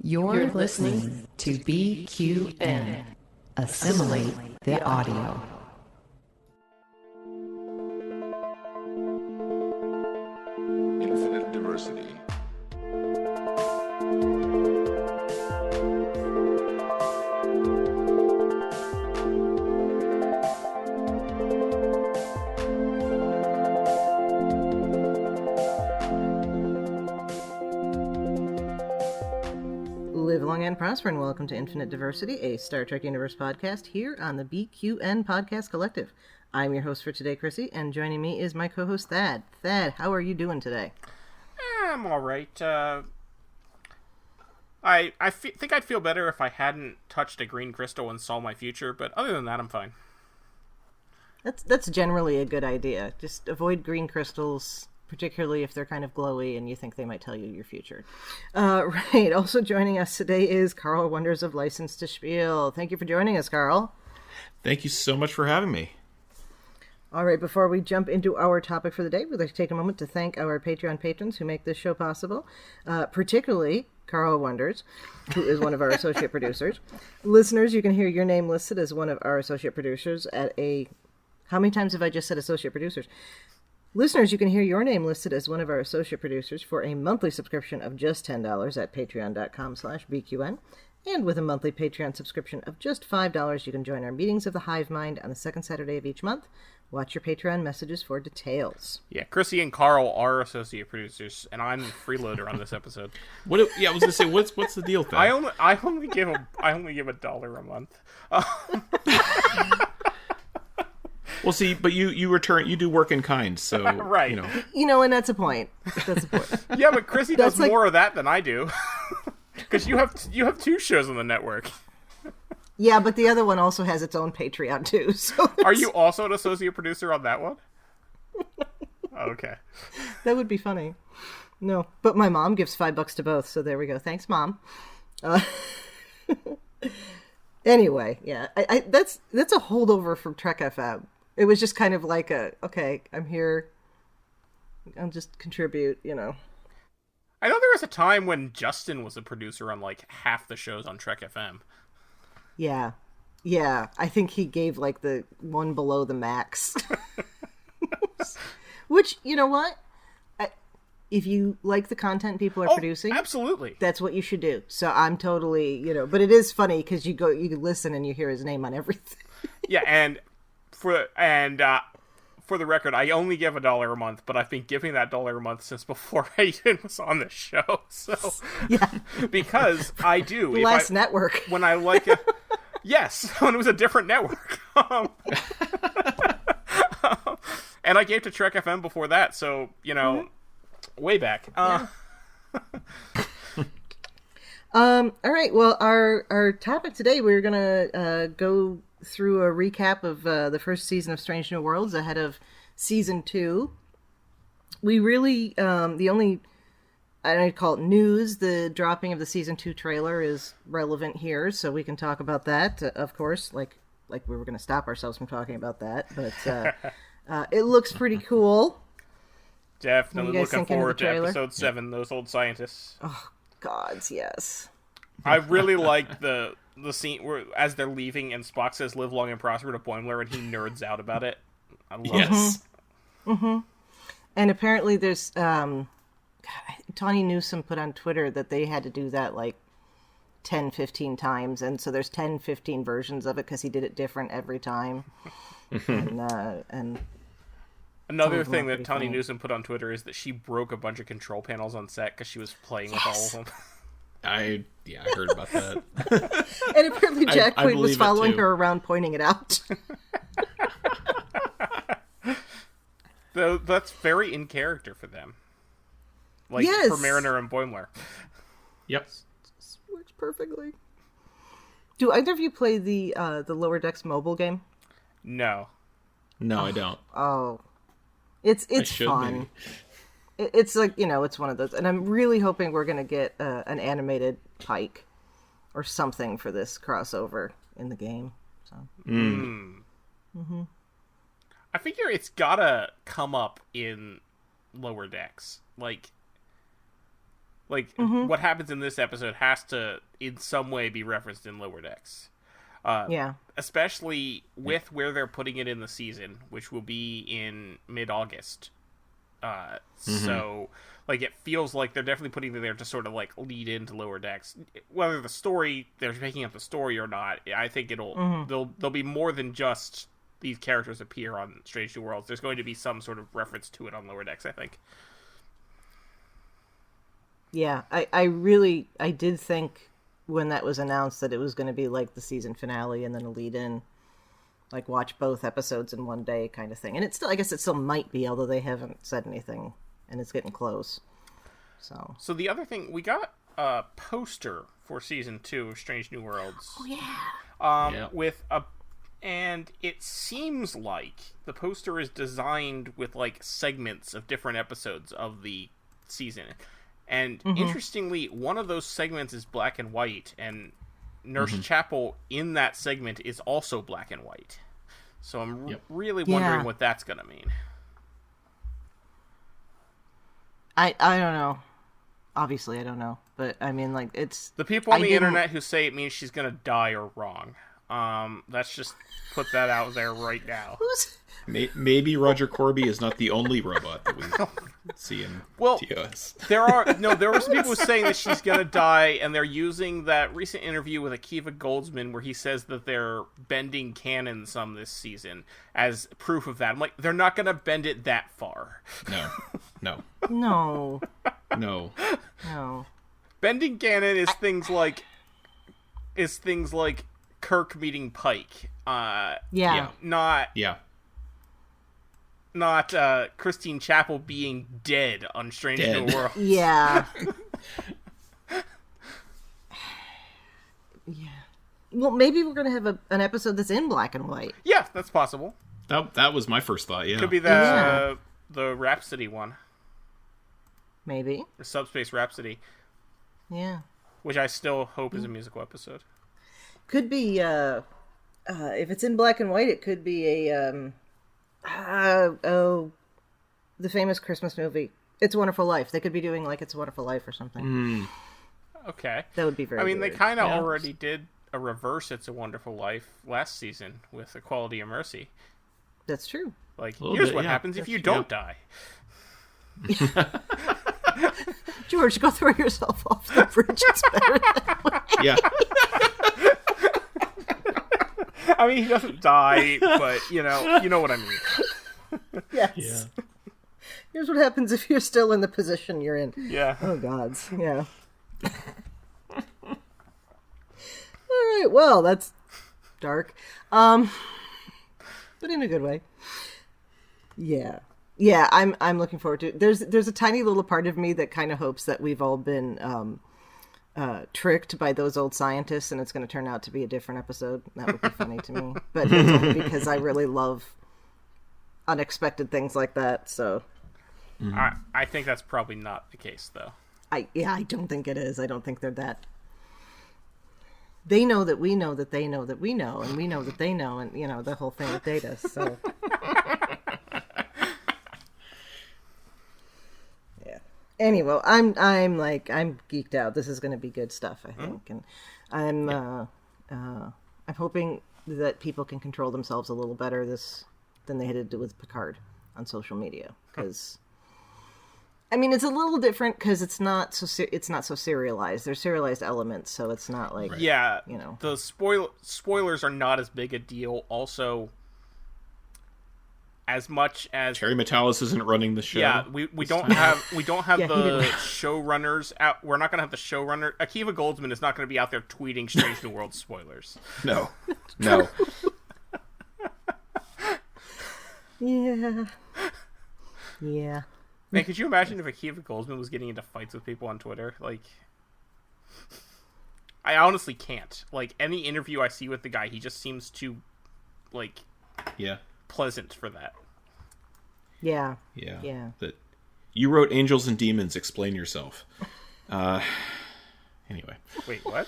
You're listening to BQN. Assimilate the audio. Infinite diversity. Live long and prosper, and welcome to Infinite Diversity, a Star Trek Universe podcast here on the BQN Podcast Collective. I'm your host for today, Chrissie, and joining me is my co-host, Thad. Thad, how are you doing today? I'm alright. I think I'd feel better if I hadn't touched a green crystal and saw my future, but other than that, I'm fine. That's generally a good idea. Just avoid green crystals, particularly if they're kind of glowy and you think they might tell you your future. Right, also joining us today is Carl Wonders of License to Spiel. Thank you for joining us, Carl. Thank you so much for having me. All right, before we jump into our topic for the day, we'd like to take a moment to thank our Patreon patrons who make this show possible, particularly Carl Wonders, who is one of our associate producers. Listeners, you can hear your name listed as one of our associate producers at a... How many times have I just said associate producers? Listeners, you can hear your name listed as one of our associate producers for a monthly subscription of just $10 at patreon.com/BQN. And with a monthly Patreon subscription of just $5, you can join our meetings of the Hive Mind on the second Saturday of each month. Watch your Patreon messages for details. Yeah, Chrissie and Carl are associate producers, and I'm the freeloader on this episode. I was gonna say, what's the deal with that? I only give $1 a month. Well, see, but you do work in kind, so right. And that's a point. That's a point. Yeah, but Chrissie does more of that than I do, because you have two shows on the network. Yeah, but the other one also has its own Patreon too. So are you also an associate producer on that one? Okay, that would be funny. No, but my mom gives $5 to both, so there we go. Thanks, Mom. Anyway, yeah, I that's a holdover from Trek FM. It was just kind of like okay, I'm here. I'll just contribute, I know there was a time when Justin was a producer on like half the shows on Trek FM. Yeah. I think he gave like the one below the max. Which, you know what? If you like the content people are producing, absolutely, that's what you should do. So I'm totally, but it is funny because you listen and you hear his name on everything. Yeah, and for the record, I only give $1 a month, but I've been giving that $1 a month since before Hayden was on the show. So yeah, because I do last network when I like it. Yes, when it was a different network. And I gave to Trek FM before that, so way back. Yeah. All right. Well, our topic today, we're gonna go through a recap of the first season of Strange New Worlds ahead of season 2. We really the only, I don't call it news, the dropping of the season 2 trailer is relevant here, so we can talk about that. Of course, like we were going to stop ourselves from talking about that, but it looks pretty cool. Definitely looking forward to episode 7, Those Old Scientists. Oh, gods, yes. I really like the scene where, as they're leaving, and Spock says, "Live long and prosper" to Boimler, and he nerds out about it. I love it. Mm-hmm. And apparently there's, Tawny Newsome put on Twitter that they had to do that like 10, 15 times, and so there's 10, 15 versions of it because he did it different every time. and another thing that Tawny Newsome put on Twitter is that she broke a bunch of control panels on set because she was playing with all of them. I heard about that. And apparently Jack Quaid was following her around pointing it out. That's very in character for them. Like, yes. For Mariner and Boimler. Yep. This works perfectly. Do either of you play the Lower Decks mobile game? No. No, I don't. Oh. It's fun. Maybe. It's like, it's one of those. And I'm really hoping we're going to get an animated Pike or something for this crossover in the game. So. Mm-hmm. I figure it's gotta come up in Lower Decks. Like Like, what happens in this episode has to, in some way, be referenced in Lower Decks. Especially with where they're putting it in the season, which will be in mid-August. So, like, it feels like they're definitely putting it there to sort of, like, lead into Lower Decks. Whether the story, they're picking up the story or not, I think there'll be more than just these characters appear on Strange New Worlds. There's going to be some sort of reference to it on Lower Decks, I think. Yeah, I did think when that was announced that it was going to be like the season finale and then a lead in, like watch both episodes in one day kind of thing. And it's still, I guess it still might be, although they haven't said anything and it's getting close. So the other thing, we got a poster for season 2 of Strange New Worlds. Oh yeah. And it seems like the poster is designed with like segments of different episodes of the season. And interestingly, one of those segments is black and white, and Nurse Chapel in that segment is also black and white. So I'm really wondering what that's going to mean. I don't know. Obviously, I don't know. But, I mean, like, it's... The people on the internet who say it means she's going to die are wrong. Let's just put that out there right now. Maybe Roger Corby is not the only robot that we see in TOS. There were some people saying that she's gonna die, and they're using that recent interview with Akiva Goldsman where he says that they're bending canon some this season as proof of that. I'm like, they're not gonna bend it that far. No. Bending canon is things like Kirk meeting Pike. Not Christine Chapel being dead on Strange New Worlds. Yeah. Well, maybe we're going to have an episode that's in black and white. Yeah, that's possible. That was my first thought, yeah. Could be the Rhapsody one. Maybe. The Subspace Rhapsody. Yeah. Which I still hope is a musical episode. Could be, if it's in black and white, it could be a, the famous Christmas movie, It's a Wonderful Life. They could be doing, like, It's a Wonderful Life or something. Okay. That would be very weird. They kind of already did a reverse It's a Wonderful Life last season with Equality of Mercy. That's true. Like, here's what happens if you don't die. George, go throw yourself off the bridge. It's better that way. Yeah. I mean, he doesn't die, but, you know what I mean. Yes. Yeah. Here's what happens if you're still in the position you're in. Yeah. Oh, gods. Yeah. All right, well, that's dark. But in a good way. Yeah. Yeah, I'm looking forward to it. There's a tiny little part of me that kind of hopes that we've all been tricked by those old scientists and it's going to turn out to be a different episode. That would be funny to me. But it's only because I really love unexpected things like that, so... I think that's probably not the case, though. I don't think it is. I don't think they're that... They know that we know that they know that we know, and we know that they know, and, the whole thing with data, so... Yeah. Anyway, I'm geeked out. This is going to be good stuff, I think. And I'm hoping that people can control themselves a little better than they had to do with Picard on social media, because... I mean, it's a little different because it's not so serialized. There's serialized elements, so it's not like the spoilers are not as big a deal. Also, as much as Terry Metalis isn't running the show. Yeah, we don't have the showrunners out. We're not going to have the showrunner. Akiva Goldsman is not going to be out there tweeting Strange New World spoilers. No. Yeah. Man, could you imagine if Akiva Goldsman was getting into fights with people on Twitter? Like, I honestly can't. Like, any interview I see with the guy, he just seems too, pleasant for that. Yeah. That you wrote Angels and Demons. Explain yourself. Anyway. Wait, what?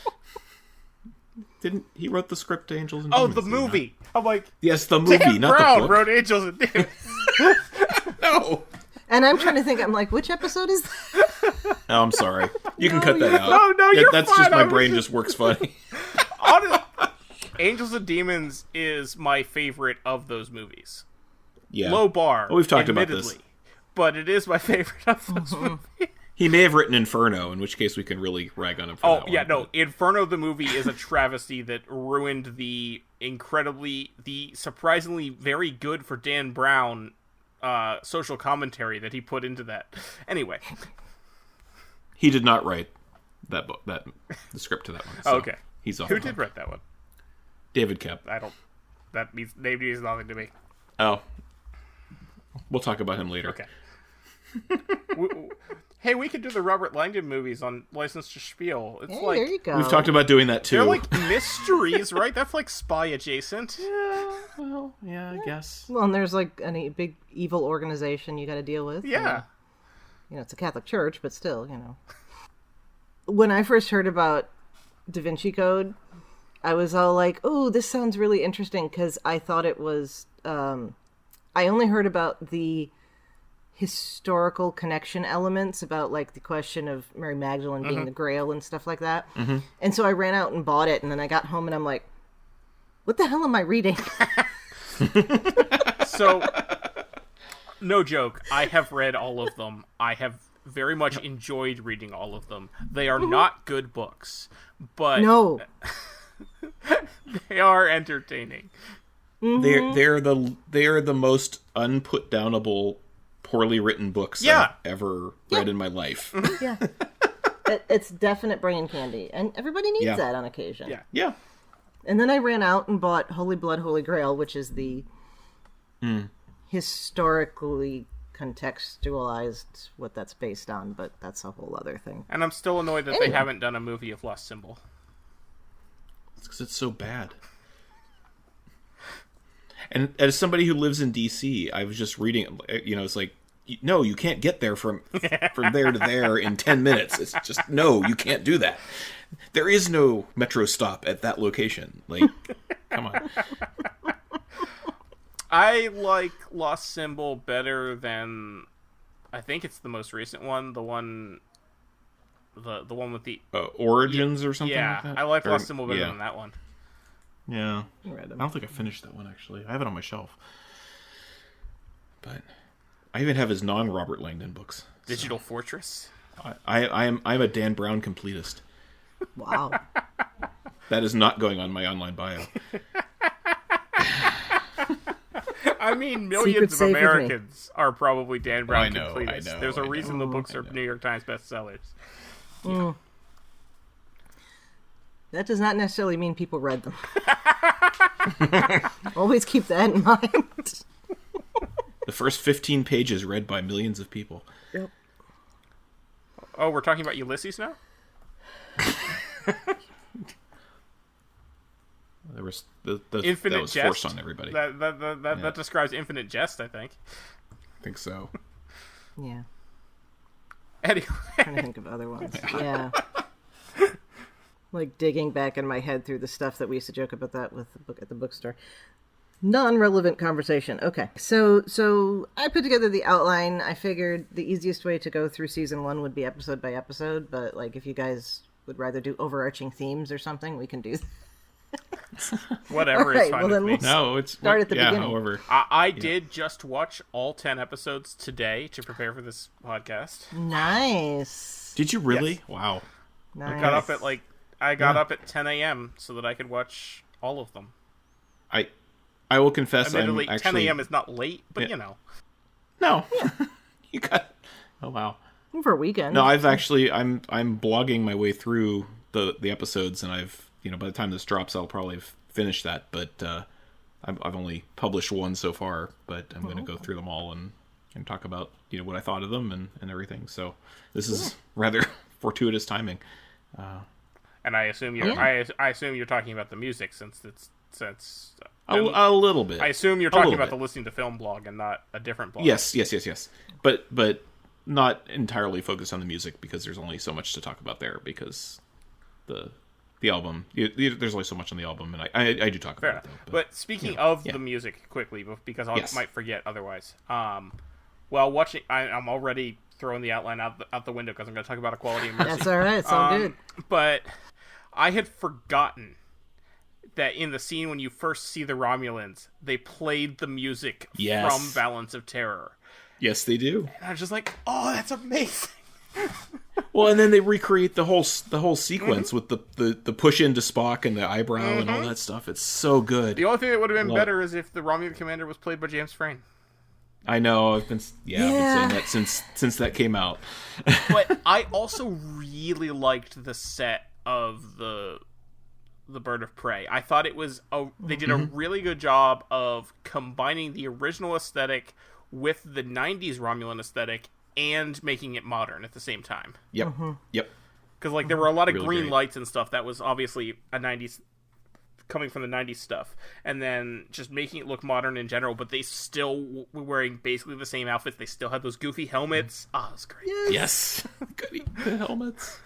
Didn't he wrote the script to Angels and Demons? Oh, the movie. I'm like, yes, the movie, Dan not Brown the book. wrote Angels and Demons. No. And I'm trying to think. I'm like, which episode is that? Oh, I'm sorry. You can cut that out. No, you're That's fine. just my brain just works funny. Honestly, Angels and Demons is my favorite of those movies. Yeah. Low bar. Well, we've talked about this. But it is my favorite of those movies. He may have written Inferno, in which case we can really rag on him for that one. Oh, yeah, no. Inferno, the movie, is a travesty that ruined the surprisingly very good for Dan Brown social commentary that he put into that. Anyway. He did not write the script to that one. So okay. He's off. Who did write that one? David Kep. That means nothing to me. Oh. We'll talk about him later. Okay. Hey, we could do the Robert Langdon movies on License to Spiel. It's there you go. We've talked about doing that too. They're like mysteries, right? That's like spy adjacent. Yeah, well, yeah, I guess. Well, and there's like any big evil organization you got to deal with. Yeah. It's a Catholic church, but still, When I first heard about Da Vinci Code, I was all like, "Oh, this sounds really interesting," because I thought it was. I only heard about the historical connection elements, about like the question of Mary Magdalene being the Grail and stuff like that. Mm-hmm. And so I ran out and bought it, and then I got home and I'm like, what the hell am I reading? So, no joke, I have read all of them. I have very much enjoyed reading all of them. They are not good books, but no, they are entertaining. Mm-hmm. They are the most unput-downable, poorly written books I've ever read in my life. Yeah. It's definite brain candy, and everybody needs that on occasion. Yeah. And then I ran out and bought Holy Blood, Holy Grail, which is the historically contextualized what that's based on, but that's a whole other thing. And I'm still annoyed that they haven't done a movie of Lost Symbol. It's because it's so bad. And as somebody who lives in DC, I was just reading, it's like, no, you can't get there from there to there in 10 minutes. It's just, no, you can't do that. There is no metro stop at that location. Like, come on. I like Lost Symbol better than, I think it's the most recent one, the one with the Origins or something like that? I like Lost Symbol better than that one. Yeah. I don't think I finished that one, actually. I have it on my shelf. But I even have his non-Robert Langdon books. Digital Fortress? I'm a Dan Brown completist. Wow. That is not going on my online bio. I mean, millions of Americans are probably Dan Brown completists. I know. There's a reason the books are New York Times bestsellers. Yeah. That does not necessarily mean people read them. Always keep that in mind. The first 15 pages read by millions of people. Yep. Oh, we're talking about Ulysses now? There was Infinite that was jest. forced on everybody. That describes infinite jest, I think. I think so. Yeah. Anyway. I'm trying to think of other ones. Yeah. Like digging back in my head through the stuff that we used to joke about that with the book at the bookstore. Non-relevant conversation. Okay. So I put together the outline. I figured the easiest way to go through season 1 would be episode by episode, but like if you guys would rather do overarching themes or something, we can do that. Whatever is fine with me. No, it's start at the beginning. However, I did just watch all 10 episodes today to prepare for this podcast. Nice. Did you really? Yes. Wow. Nice. I got up at 10 a.m. so that I could watch all of them. I will confess, admittedly, I'm actually 10 a.m. is not late, but No. You got. Oh wow. For a weekend. No, I'm blogging my way through the episodes, and I've by the time this drops, I'll probably have finished that. But I've only published one so far, but I'm going to go through them all and talk about what I thought of them and everything. So this is rather fortuitous timing. And I assume you're talking about the music since a little bit. I assume you're talking about the Listening to Film blog and not a different blog. Yes. But not entirely focused on the music because there's only so much to talk about there because the album, there's only so much on the album, and I do talk about it. Though, but speaking of the music, quickly, because I might forget otherwise, Well, watching, I'm already throwing the outline out the window because I'm going to talk about Equality and Mercy. That's all right. It's all good. But I had forgotten that in the scene when you first see the Romulans, they played the music from Balance of Terror. Yes, they do. And I was just like, oh, that's amazing. Well, and then they recreate the whole sequence with the push into Spock and the eyebrow and all that stuff. It's so good. The only thing that would have been better is if the Romulan commander was played by James Frain. I know. I've been saying that since that came out. But I also really liked the set of the Bird of Prey. I thought they did a really good job of combining the original aesthetic with the 90s Romulan aesthetic and making it modern at the same time. Yep. Yep. Because like there were a lot of really green great lights and stuff that was obviously a 90s coming from the 90s stuff, and then just making it look modern in general, but they still were wearing basically the same outfits. They still had those goofy helmets. Oh, it was great. Yes. Goody, the helmets.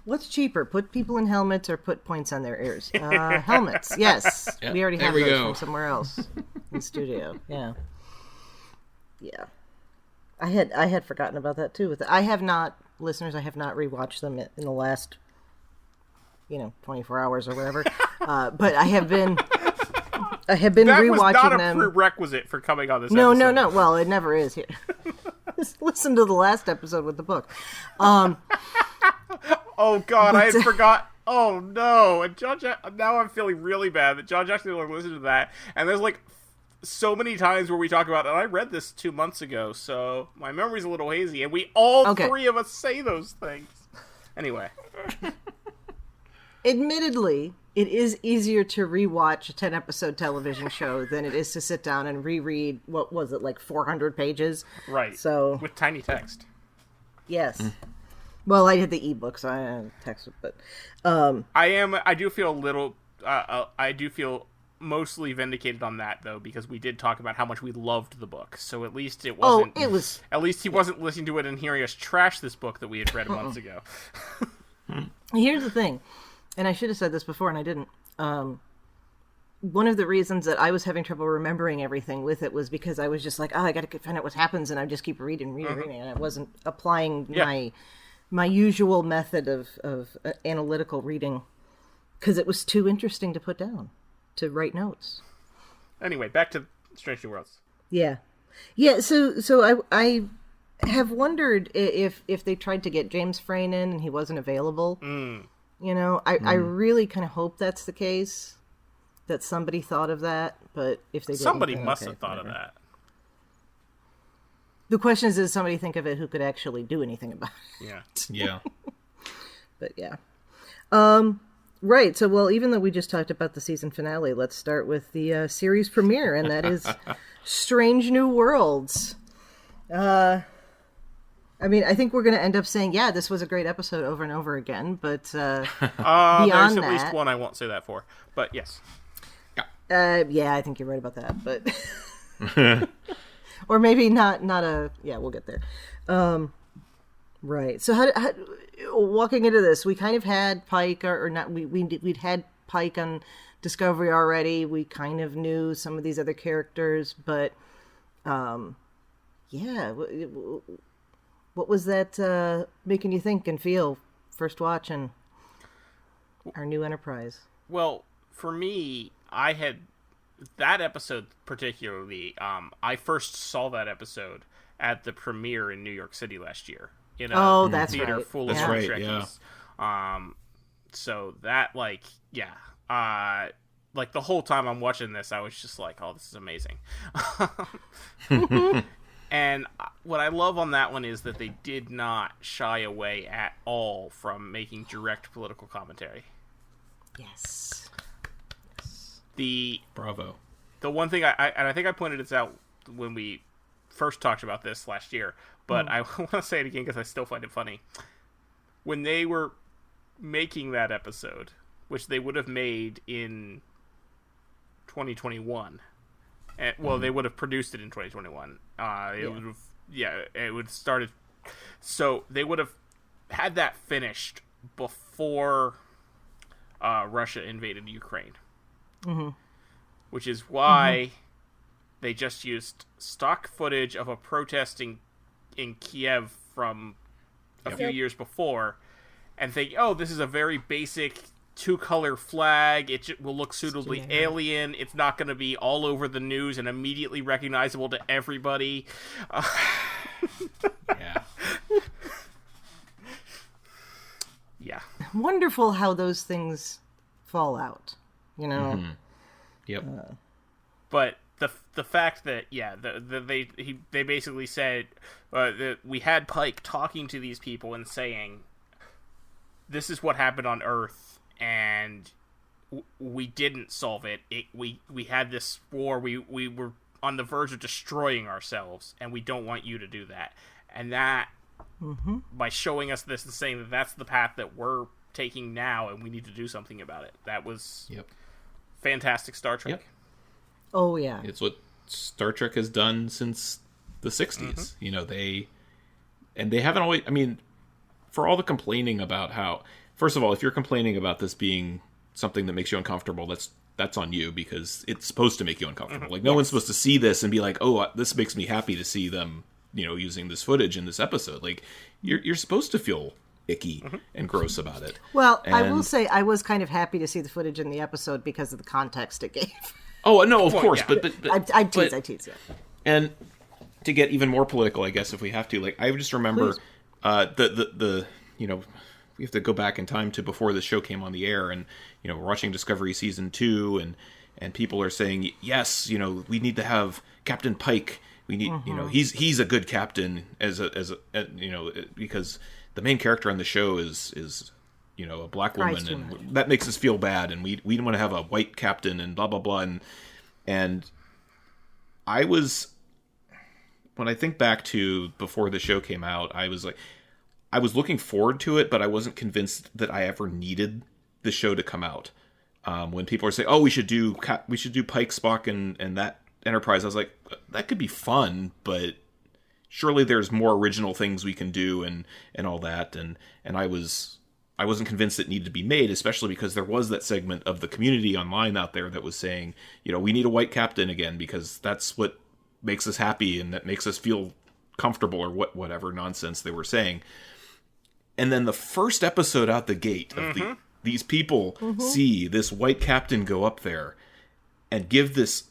What's cheaper, put people in helmets or put points on their ears? Helmets, yes. Yep. We already have There we those go. from somewhere else in the studio. Yeah. I had forgotten about that too. I have not rewatched them in the last 24 hours or whatever. But I have been That rewatching was not a them. prerequisite for coming on this No. episode. Well, it never is here. Just listen to the last episode with the book. Oh God, I had forgot. Oh no! And now I'm feeling really bad that John Jackson listened to that. And there's like so many times where we talk about, and I read this 2 months ago, so my memory's a little hazy. And we three of us say those things. Anyway, admittedly, it is easier to rewatch a 10-episode television show than it is to sit down and reread. What was it, like 400 pages? right? So with tiny text. yes. Well, I did the ebook, so I texted, but I do feel a little. I do feel mostly vindicated on that though, because we did talk about how much we loved the book. So at least it wasn't. it was. At least he wasn't listening to it and hearing us trash this book that we had read months ago. Here's the thing, and I should have said this before, and I didn't. One of the reasons that I was having trouble remembering everything with it was because I was just like, I got to find out what happens, and I just keep reading, and I wasn't applying my usual method of analytical reading because it was too interesting to put down, to write notes. Anyway, back to Strange New Worlds. Yeah. So I have wondered if they tried to get James Frain in and he wasn't available. I really kind of hope that's the case, that somebody thought of that, but if they didn't, Somebody then must okay, have thought whatever. of that. The question is, did somebody think of it who could actually do anything about it? Yeah. But yeah. Right, so well, even though we just talked about the season finale, let's start with the series premiere, and that is Strange New Worlds. I mean, I think we're going to end up saying, yeah, this was a great episode over and over again, but There's beyond at least that, one I won't say that for, but yes. yeah, I think you're right about that, but or maybe not a, yeah, we'll get there. Right. So how walking into this, we kind of had Pike, or not, we'd had Pike on Discovery already. We kind of knew some of these other characters, but yeah, what was that making you think and feel first watching our new Enterprise? Well, for me, I had that episode particularly. I first saw that episode at the premiere in New York City last year. In a that's theater right. full of That's right, Trekkies. So that, like, yeah. Like, the whole time I'm watching this, I was just like, oh, this is amazing. And what I love on that one is that they did not shy away at all from making direct political commentary. Yes. Bravo. The one thing I think I pointed this out when we first talked about this last year, but I want to say it again because I still find it funny. When they were making that episode, which they would have made in 2021, and, well, they would have produced it in 2021. It would have, it would have started. So they would have had that finished before Russia invaded Ukraine. Which is why they just used stock footage of a protest in Kiev from a few years before, and think, oh, this is a very basic 2-color flag. It will look suitably alien. It's not going to be all over the news and immediately recognizable to everybody. Yeah. Yeah. Wonderful how those things fall out, you know? Mm-hmm. Yep. But the fact that, they basically said that we had Pike talking to these people and saying, this is what happened on Earth, and we didn't solve it. We had this war. We were on the verge of destroying ourselves, and we don't want you to do that. And that, by showing us this and saying that that's the path that we're taking now, and we need to do something about it. That was fantastic Star Trek. Yep. Oh, yeah. It's what Star Trek has done since the 60s. You know, they haven't always, I mean, for all the complaining about how, first of all, if you're complaining about this being something that makes you uncomfortable, that's on you, because it's supposed to make you uncomfortable. Like, no one's supposed to see this and be like, oh, this makes me happy to see them, you know, using this footage in this episode. Like, you're supposed to feel icky and gross about it. Well, I will say I was kind of happy to see the footage in the episode because of the context it gave. Oh, no, of course, but I tease, yeah. And to get even more political, I guess, if we have to, like, I just remember the you know, we have to go back in time to before the show came on the air, and, you know, we're watching Discovery Season 2, and people are saying, yes, you know, we need to have Captain Pike. We need, you know, he's a good captain as a you know, because the main character on the show is you know, a black woman, and that makes us feel bad, and we want to have a white captain, and blah blah blah, and I was, when I think back to before the show came out, I was like, I was looking forward to it, but I wasn't convinced that I ever needed the show to come out. When people are saying, "Oh, we should do Pike, Spock, and that Enterprise," I was like, that could be fun, but surely there's more original things we can do, and all that, and I wasn't convinced it needed to be made, especially because there was that segment of the community online out there that was saying, you know, we need a white captain again, because that's what makes us happy and that makes us feel comfortable, or whatever nonsense they were saying. And then the first episode out the gate of these people see this white captain go up there and give this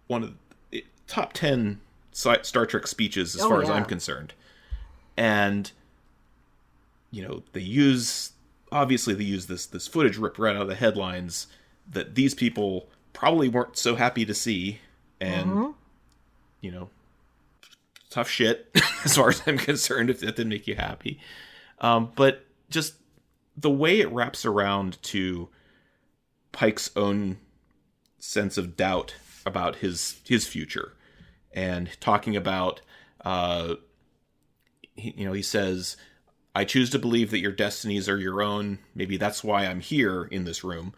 one of the top 10 Star Trek speeches as far as I'm concerned. And, you know, they use this footage ripped right out of the headlines that these people probably weren't so happy to see, and you know, tough shit as far as I'm concerned if that didn't make you happy. But just the way it wraps around to Pike's own sense of doubt about his future, and talking about he says, I choose to believe that your destinies are your own. Maybe that's why I'm here in this room,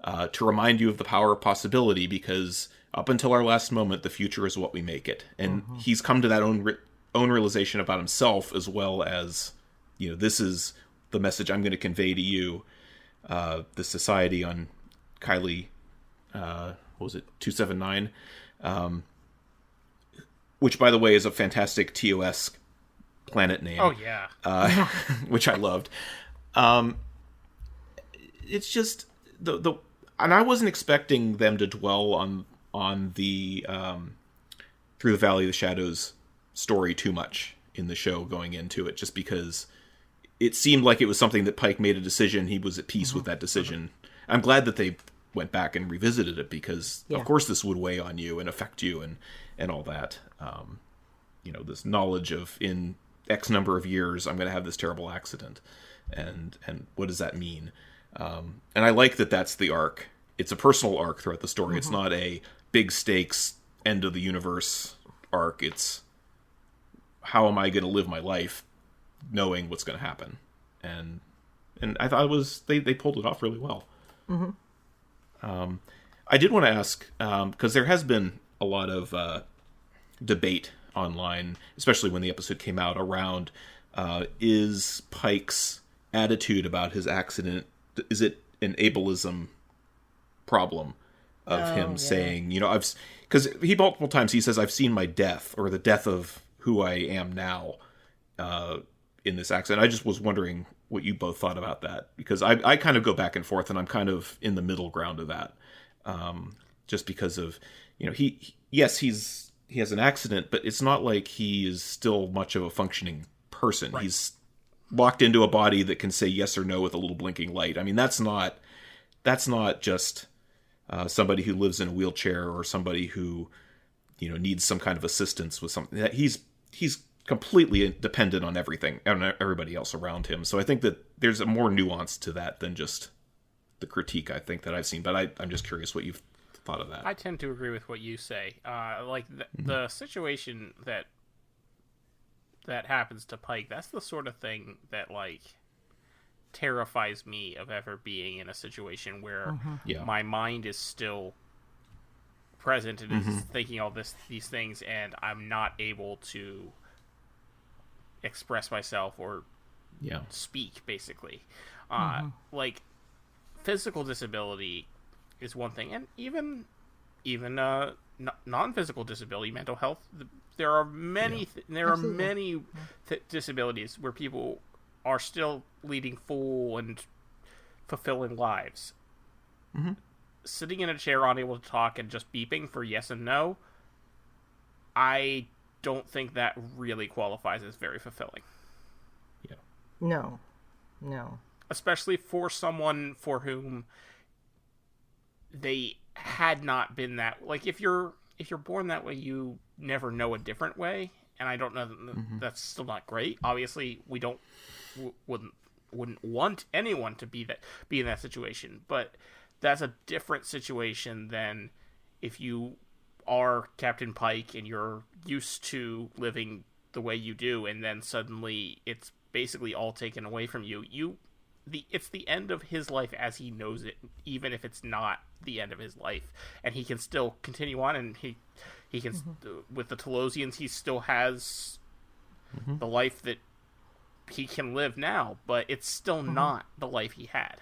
to remind you of the power of possibility, because up until our last moment, the future is what we make it. And he's come to that own realization about himself, as well as, you know, this is the message I'm going to convey to you, the society on Kylie, what was it, 279? Which, by the way, is a fantastic TOS planet name. Oh, yeah. Which I loved. It's just the and I wasn't expecting them to dwell on the Through the Valley of the Shadows story too much in the show going into it, just because it seemed like it was something that Pike made a decision. He was at peace with that decision. I'm glad that they went back and revisited it, because of course this would weigh on you and affect you and all that. You know, this knowledge of, in X number of years, I'm going to have this terrible accident, and what does that mean? And I like that that's the arc. It's a personal arc throughout the story. It's not a big stakes end of the universe arc. It's, how am I going to live my life knowing what's going to happen? And I thought it was, they pulled it off really well. I did want to ask, because there has been a lot of debate online, especially when the episode came out, around is Pike's attitude about his accident, is it an ableism problem? of him saying, because he multiple times he says, I've seen my death, or the death of who I am now in this accident. I just was wondering what you both thought about that, because I kind of go back and forth, and I'm kind of in the middle ground of that, just because of, he has an accident, but it's not like he is still much of a functioning person. Right. He's locked into a body that can say yes or no with a little blinking light. I mean, that's not just somebody who lives in a wheelchair, or somebody who, needs some kind of assistance with something. He's completely dependent on everybody else around him. So I think that there's a more nuance to that than just the critique, I think, that I've seen. But I'm just curious what you've thought of that. I tend to agree with what you say. The situation that happens to Pike, that's the sort of thing that terrifies me of ever being in a situation where my mind is still present and is thinking all these things, and I'm not able to express myself or speak, basically. Physical disability is one thing, and even non-physical disability, mental health. There are many disabilities where people are still leading full and fulfilling lives. Sitting in a chair, unable to talk, and just beeping for yes and no, I don't think that really qualifies as very fulfilling. Yeah. No. Especially for someone for whom they had not been that. If you're born that way, you never know a different way, and I don't know. That's still not great. Obviously, we wouldn't want anyone to be in that situation, but that's a different situation than if you are Captain Pike and you're used to living the way you do, and then suddenly it's basically all taken away from you. It's the end of his life as he knows it, even if it's not the end of his life, and he can still continue on, and he can with the Telosians, he still has the life that he can live now, but it's still not the life he had.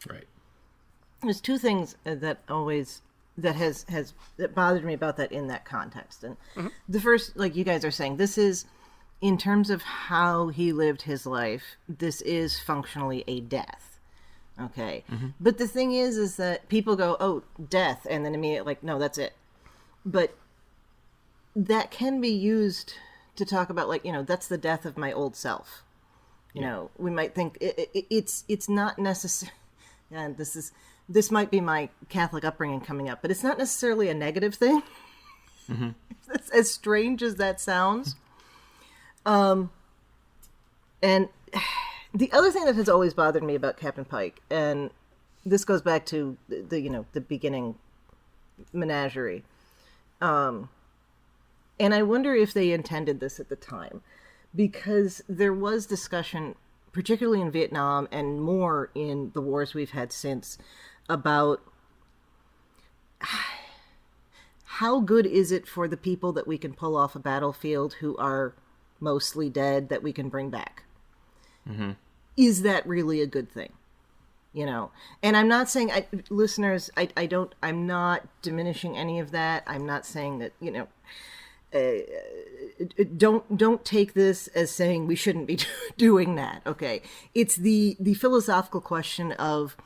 Right. There's two things that bothered me about that in that context, and the first, like you guys are saying, this is, in terms of how he lived his life, this is functionally a death. Okay. But the thing is that people go, oh, death, and then immediately no, that's it. But that can be used to talk about that's the death of my old self. You know, we might think it's not necessary. And this might be my Catholic upbringing coming up, but it's not necessarily a negative thing. As strange as that sounds. And the other thing that has always bothered me about Captain Pike, and this goes back to the beginning menagerie, and I wonder if they intended this at the time, because there was discussion, particularly in Vietnam and more in the wars we've had since, about how good is it for the people that we can pull off a battlefield who are mostly dead that we can bring back. Is that really a good thing? And I'm not saying, listeners, I'm not diminishing any of that. I'm not saying that, don't take this as saying we shouldn't be doing that. Okay. It's the philosophical question of,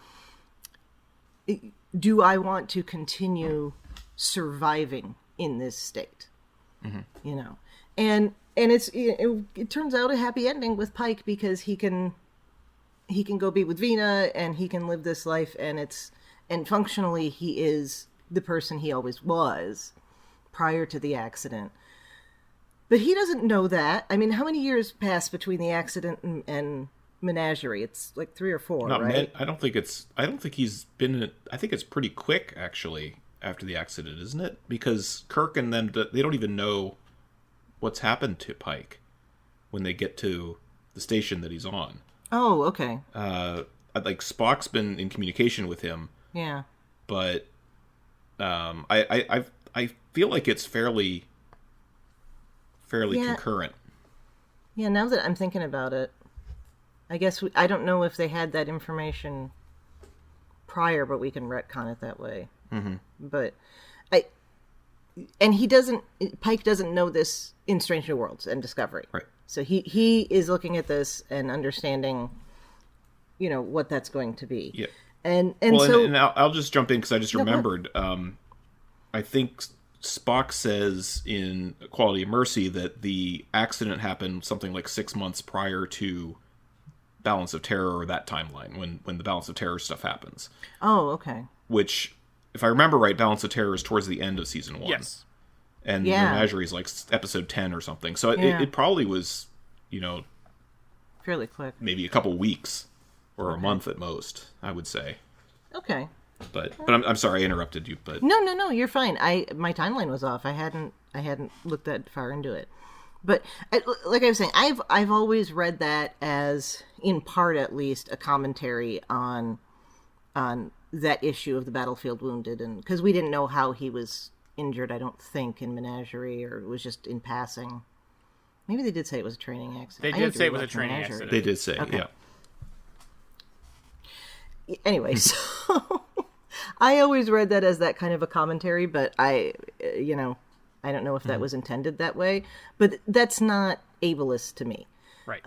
do I want to continue surviving in this state? And it turns out a happy ending with Pike, because he can go be with Vina, and he can live this life, and functionally he is the person he always was prior to the accident. But he doesn't know that. I mean, how many years passed between the accident and Menagerie? It's like 3 or 4, right? I don't think he's been. I think it's pretty quick, actually, after the accident, isn't it? Because Kirk and them, they don't even know what's happened to Pike when they get to the station that he's on. Oh, okay. Spock's been in communication with him. Yeah. But I feel like it's fairly concurrent. Yeah, now that I'm thinking about it, I guess I don't know if they had that information prior, but we can retcon it that way. But Pike doesn't know this in Strange New Worlds and Discovery. Right. So he is looking at this and understanding, what that's going to be. Yeah. And I'll just jump in because I just remembered. I think Spock says in Quality of Mercy that the accident happened something like 6 months prior to Balance of Terror, or that timeline when the Balance of Terror stuff happens. Oh, okay. Which, if I remember right, Balance of Terror is towards the end of season 1. Yes. And the Menagerie is like episode 10 or something. So it probably was, fairly quick. Maybe a couple weeks or a month at most, I would say. Okay. But I'm sorry I interrupted you. But no, you're fine. My timeline was off. I hadn't looked that far into it. But like I was saying, I've always read that as, in part at least, a commentary on that issue of the battlefield wounded, and because we didn't know how he was injured, I don't think, in Menagerie, or it was just in passing. Maybe they did say it was a training accident. They did say it was a training accident. They did say, okay. Yeah. Anyway, so I always read that as that kind of a commentary, but I don't know if that was intended that way. But that's not ableist to me. Right.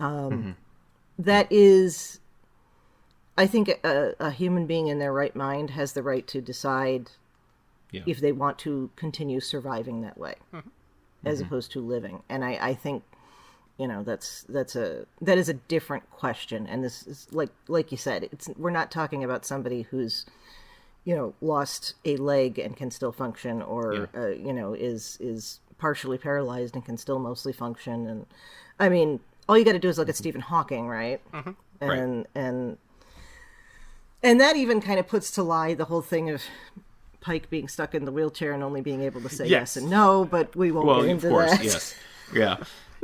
That is, I think a human being in their right mind has the right to decide if they want to continue surviving that way, as opposed to living. And I think, that is a different question. And this is like you said, we're not talking about somebody who's, lost a leg and can still function, or is partially paralyzed and can still mostly function. And I mean, all you got to do is look at Stephen Hawking, right? And that even kind of puts to lie the whole thing of Pike being stuck in the wheelchair and only being able to say yes and no, but we won't get into that. Yes. Yeah.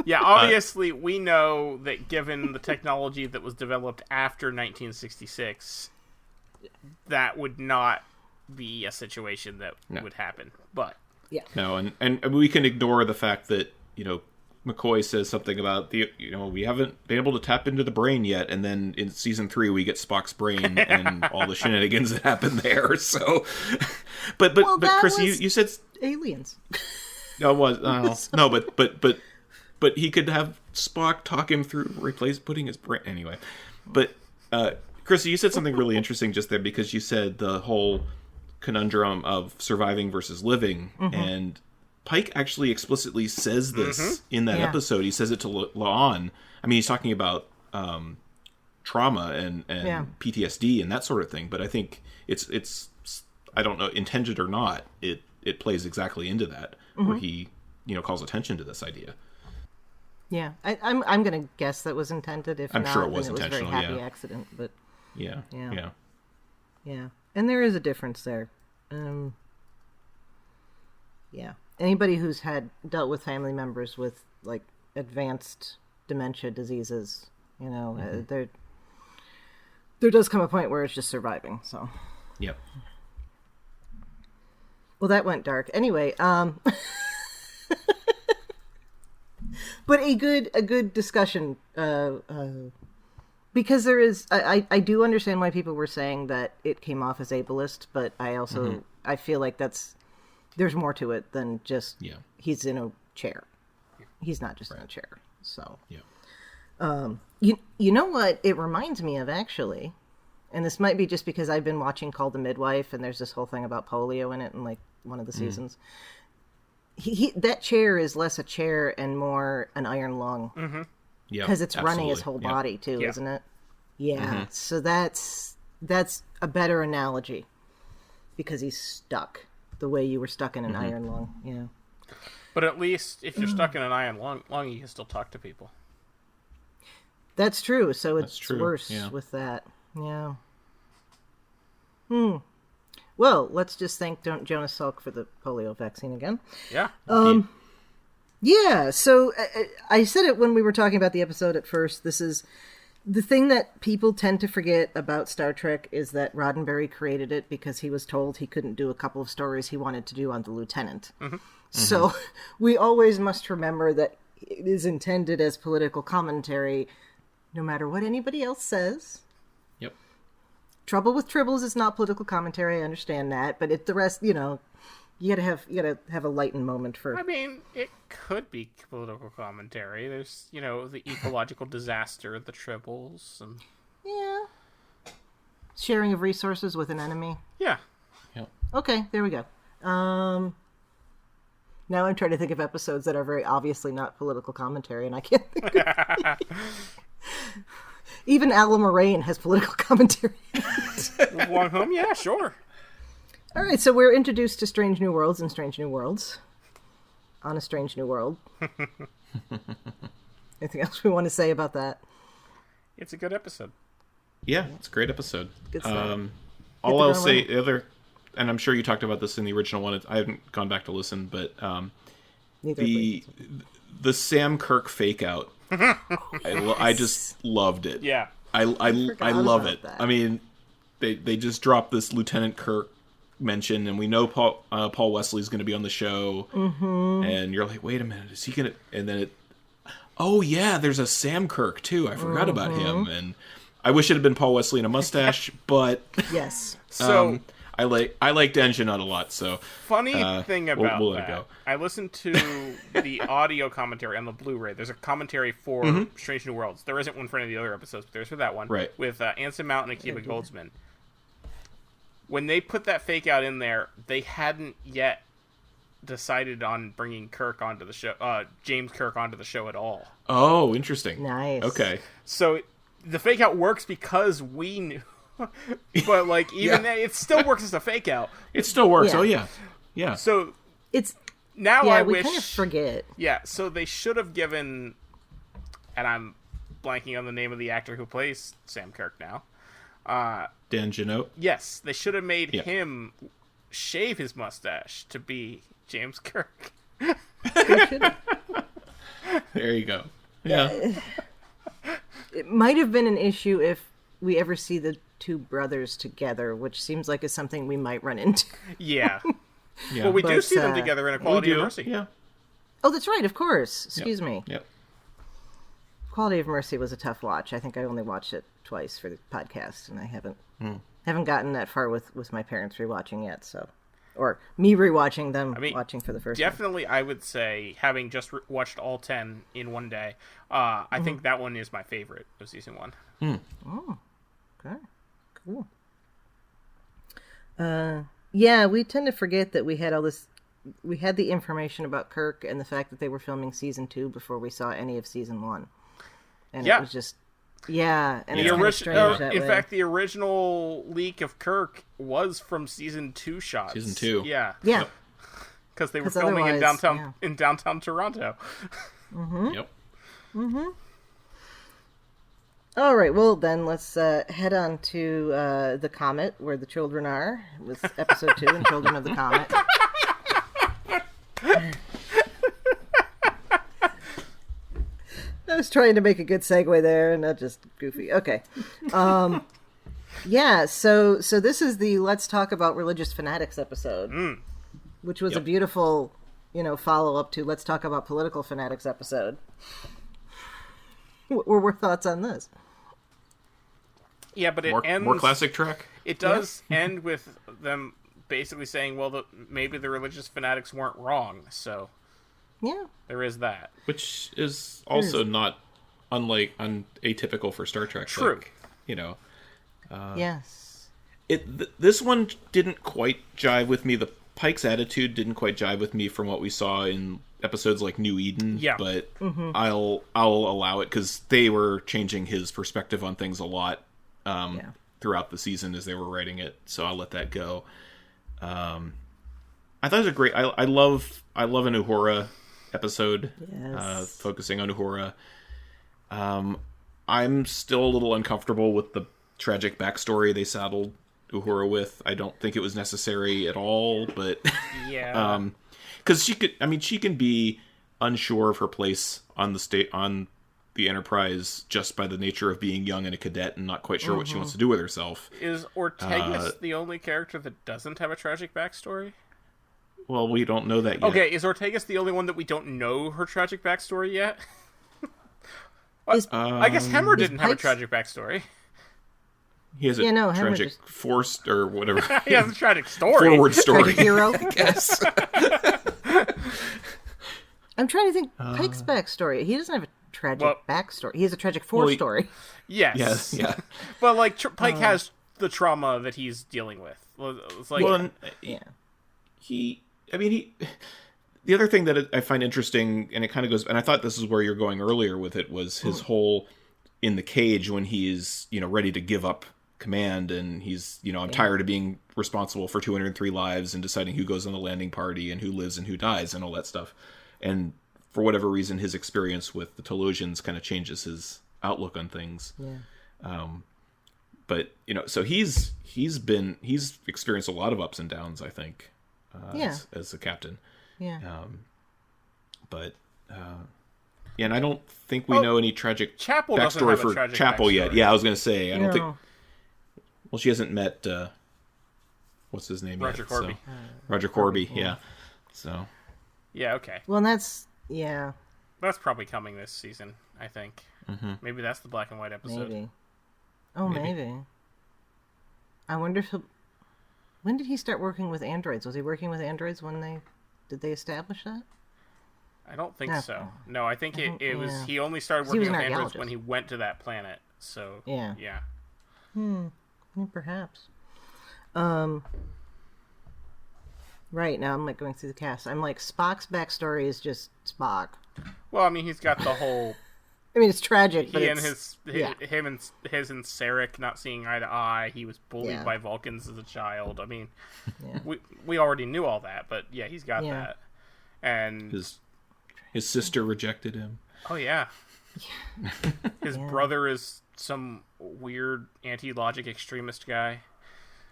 Yeah, obviously, we know that given the technology that was developed after 1966, that would not be a situation that would happen. But no, and we can ignore the fact that McCoy says something about we haven't been able to tap into the brain yet, and then in season 3 we get Spock's brain and all the shenanigans that happen there. So, but Chrissie, you said aliens. No, it was no, but he could have Spock talk him through putting his brain anyway. But Chrissie, you said something really interesting just there, because you said the whole conundrum of surviving versus living, and Pike actually explicitly says this in that episode. He says it to La'an. I mean, he's talking about trauma and PTSD and that sort of thing. But I think it's I don't know, intended or not, it plays exactly into that, where he calls attention to this idea. Yeah, I'm gonna guess that was intended. If I'm not, sure it was then intentional. It was a very happy accident, but yeah. And there is a difference there. Anybody who's dealt with family members with like advanced dementia diseases, there does come a point where it's just surviving. So. Yep. Well, that went dark. Anyway, but a good discussion, because there is, I do understand why people were saying that it came off as ableist, but I also, I feel like there's more to it than just, he's in a chair. He's not just in a chair. So, you know what it reminds me of, actually, and this might be just because I've been watching Call the Midwife, and there's this whole thing about polio in it in like one of the seasons. That chair is less a chair and more an iron lung. Because it's running his whole body too, isn't it? Yeah. So that's a better analogy, because he's stuck the way you were stuck in an iron lung. Yeah. But at least if you're stuck in an iron lung, you can still talk to people. That's true. So it's worse with that. Yeah. Well, let's just thank Jonas Salk for the polio vaccine again. Yeah. Yeah, so I said it when we were talking about the episode at first. This is the thing that people tend to forget about Star Trek, is that Roddenberry created it because he was told he couldn't do a couple of stories he wanted to do on the Lieutenant. So we always must remember that it is intended as political commentary, no matter what anybody else says. Yep. Trouble with Tribbles is not political commentary. I understand that, but the rest, you gotta have a lightened moment for. I mean, it could be political commentary. There's, the ecological disaster, the Tribbles, and sharing of resources with an enemy. Yeah. Yep. Okay, there we go. Now I'm trying to think of episodes that are very obviously not political commentary, and I can't think of Even Alan Moraine has political commentary. Along home, yeah, sure. All right, so we're introduced to Strange New Worlds and Strange New Worlds on a Strange New World. Anything else we want to say about that? It's a good episode. Yeah, it's a great episode. Good stuff. All I'll say, and I'm sure you talked about this in the original one. I haven't gone back to listen, but the Sam Kirk fake out. I just loved it. Yeah, I love it. That. I mean, they just dropped this Lieutenant Kirk mention, and we know Paul Wesley's going to be on the show, and you're like, wait a minute, is he going to? And then oh yeah, there's a Sam Kirk too. I forgot about him, and I wish it had been Paul Wesley and a mustache, but yes. So I liked Engine a lot. So funny thing about we'll that, I listened to the audio commentary on the Blu-ray. There's a commentary for Strange New Worlds. There isn't one for any of the other episodes, but there's for that one, right? With Anson Mount and Akiva Goldsman. When they put that fake out in there, they hadn't yet decided on bringing Kirk onto the show, James Kirk onto the show at all. Oh, interesting. Nice. Okay. So the fake out works because we knew. But it still works as a fake out. It still works. Yeah. Oh yeah. So it's now I wish kind of forget. Yeah. So they should have given, and I'm blanking on the name of the actor who plays Sam Kirk now. Dan Jeannot. Yes, they should have made him shave his mustache to be James Kirk. There you go. Yeah. It might have been an issue if we ever see the two brothers together, which seems like is something we might run into. Yeah. Well, we do see them together in Equality of Mercy. Yeah. Oh, that's right. Of course. Excuse me. Yep. Quality of Mercy was a tough watch. I think I only watched it twice for the podcast, and I haven't gotten that far with my parents rewatching yet. So, or me rewatching them, watching for the first time. Definitely, I would say, having just watched all 10 in one day, I think that one is my favorite of season 1. Oh, okay, cool. Yeah, we tend to forget that we had all this. We had the information about Kirk and the fact that they were filming season 2 before we saw any of season 1, and it was just. Yeah, and it's kind of strange that way. In fact, the original leak of Kirk was from season 2 shots. Season 2. Yeah. Because they were filming in downtown Toronto. Yep. All right, well then let's head on to the Comet, where the children are, with episode 2 and Children of the Comet. I was trying to make a good segue there, and not just goofy. Okay. Yeah, so this is the Let's Talk About Religious Fanatics episode, which was a beautiful, follow-up to Let's Talk About Political Fanatics episode. What were thoughts on this? Yeah, but it ends... More classic track? It does end with them basically saying, well, maybe the religious fanatics weren't wrong, so... Yeah. There is that. Which is also not atypical for Star Trek. True. Yes. This one didn't quite jive with me. The Pike's attitude didn't quite jive with me from what we saw in episodes like New Eden. Yeah. But I'll allow it because they were changing his perspective on things a lot throughout the season as they were writing it. So I'll let that go. I thought it was a great... I love an Uhura episode, focusing on Uhura. I'm still a little uncomfortable with the tragic backstory they saddled Uhura with. I don't think it was necessary at all, but because she can be unsure of her place on the Enterprise just by the nature of being young and a cadet and not quite sure what she wants to do with herself. Is Ortegas the only character that doesn't have a tragic backstory? Well, we don't know that yet. Okay, is Ortegas the only one that we don't know her tragic backstory yet? I guess Hemmer didn't have a tragic backstory. He has a tragic forced or whatever. He has a tragic story. Forward story. Tragic hero. I guess. I'm trying to think. Pike's backstory. He doesn't have a tragic backstory. He has a tragic story. Yes. Yeah. But like Pike has the trauma that he's dealing with. It's like, he. The other thing that I find interesting, and it kind of goes, and I thought this is where you're going earlier with it, was his whole in the cage when he's ready to give up command, and he's I'm tired of being responsible for 203 lives and deciding who goes on the landing party and who lives and who dies and all that stuff. And for whatever reason, his experience with the Telosians kind of changes his outlook on things. Yeah. But so he's experienced a lot of ups and downs, I think, as a captain. Yeah. And I don't think we know any tragic Chapel backstory for Chapel yet. Yeah, I was going to say, I don't think. Well, she hasn't met what's his name Roger yet? Corby. So, Roger Corby, yeah. So. Yeah. Okay. Well, that's probably coming this season, I think. Mm-hmm. Maybe that's the black and white episode. Maybe. Oh, maybe. I wonder if when did he start working with androids? Was he working with androids when did they establish that? I don't think so. No, I think it was he only started working with androids when he went to that planet. So yeah. Perhaps. Right now I'm going through the cast. I'm like, Spock's backstory is just Spock. Well, I mean, he's got the whole. It's tragic. But him and Sarek not seeing eye to eye. He was bullied by Vulcans as a child. I mean, we already knew all that, but he's got that. And his sister rejected him. Oh yeah. His brother is some weird anti-logic extremist guy.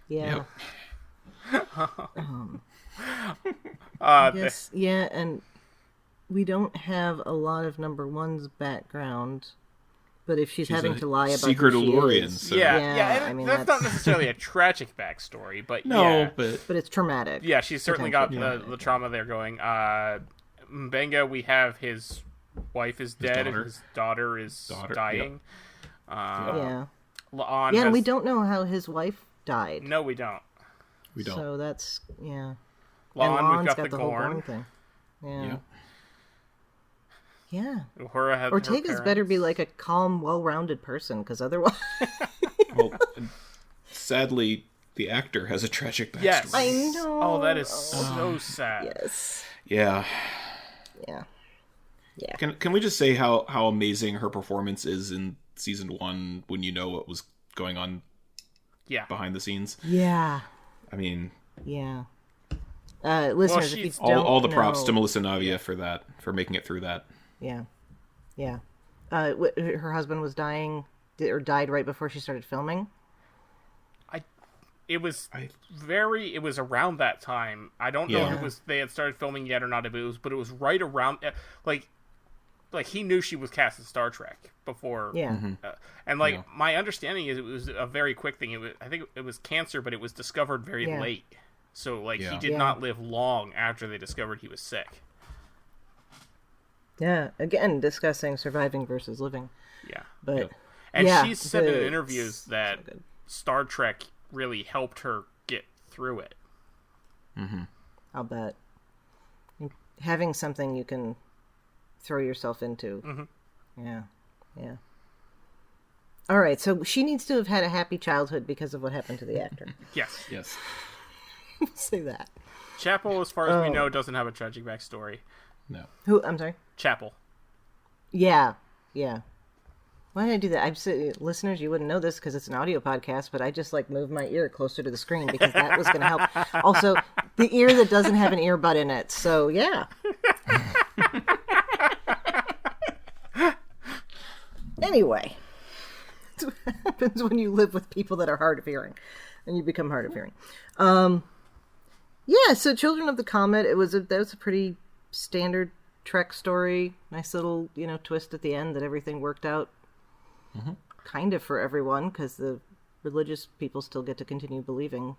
Yeah. Yep. Yes. Yeah, and we don't have a lot of number one's background, but if she's having to lie about secret Allurian, so. And that's not necessarily a tragic backstory, but but it's traumatic. Yeah, she's certainly got the trauma there going. Mbenga, we have his wife is dead and his daughter is dying. Yep. La'an and we don't know how his wife died. No, we don't. So that's La'an, we've got the Gorn. whole Gorn thing. Yeah. Ortega's better be like a calm, well-rounded person, because otherwise. Well, sadly, the actor has a tragic backstory. Yes, I know. Oh, that is so sad. Yes. Yeah. Yeah. Yeah. Can we just say how amazing her performance is in season 1 when you know what was going on? Yeah. Behind the scenes. Yeah. I mean. Yeah. Listeners, if you don't all the props know... to Melissa Navia for making it through that. Yeah. Yeah. Her husband was dying or died right before she started filming. It was around that time. I don't know if they had started filming yet or not, but it was right around like he knew she was cast in Star Trek before. Yeah. And my understanding is it was a very quick thing. I think it was cancer, but it was discovered very late. So he did not live long after they discovered he was sick. Yeah, again, discussing surviving versus living. Yeah. But and she said in interviews that Star Trek really helped her get through it. Mm-hmm. I'll bet. Having something you can throw yourself into. Mm-hmm. Yeah. All right, so she needs to have had a happy childhood because of what happened to the actor. Yes. Say that. Chapel, as far as we know, doesn't have a tragic backstory. No. Who? I'm sorry? Chapel. Yeah. Why did I do that? Listeners, you wouldn't know this because it's an audio podcast, but I just moved my ear closer to the screen because that was going to help. Also, the ear that doesn't have an earbud in it. So, yeah. Anyway. That's what happens when you live with people that are hard of hearing. And you become hard of hearing. Yeah, so Children of the Comet, that was a pretty standard Trek story. Nice little, twist at the end that everything worked out kind of for everyone, because the religious people still get to continue believing.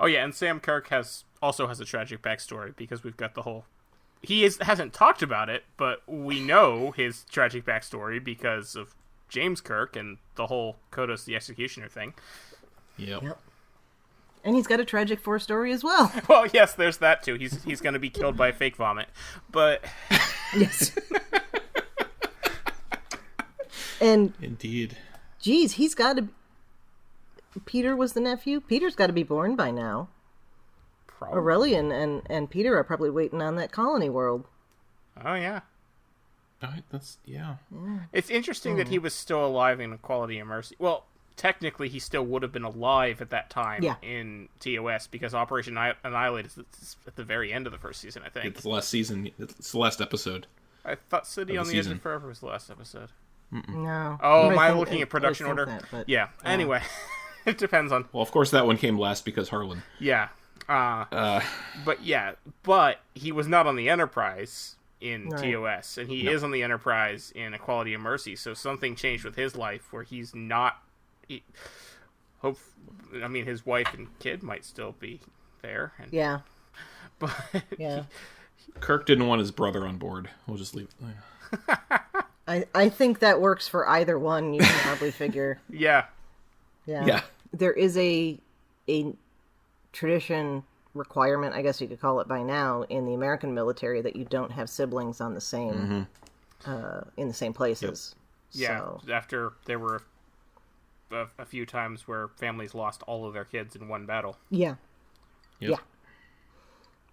Oh yeah, and Sam Kirk also has a tragic backstory, because we've got the whole... He hasn't talked about it, but we know his tragic backstory because of James Kirk and the whole Kodos the Executioner thing. Yep. And he's got a tragic 4 story as well. Well, yes, there's that too. He's going to be killed by fake vomit, but Yes. And Indeed. geez, he's got to. Peter was the nephew. Peter's got to be born by now. probably. Aurelian and Peter are probably waiting on that colony world. Oh yeah. That's It's interesting that he was still alive in Equality and Mercy. Well, technically, he still would have been alive at that time in TOS because Operation Annihilate is at the very end of the first season, I think. It's the last season. It's the last episode. I thought City on the Edge season. of Forever was the last episode. No. Oh, am I looking at production order? But, Yeah. Anyway, it depends on. Well, of course, that one came last because Harlan. Yeah. But he was not on the Enterprise in TOS, and he is on the Enterprise in Equality and Mercy. So something changed with his life where he's not. His wife and kid might still be there. And, but Kirk didn't want his brother on board. We'll just leave it. I think that works for either one. You can probably figure. Yeah. There is a tradition requirement, I guess you could call it by now, in the American military that you don't have siblings on the same in the same places. Yep. Yeah. So, after there were a few times where families lost all of their kids in one battle. Yep. Yeah.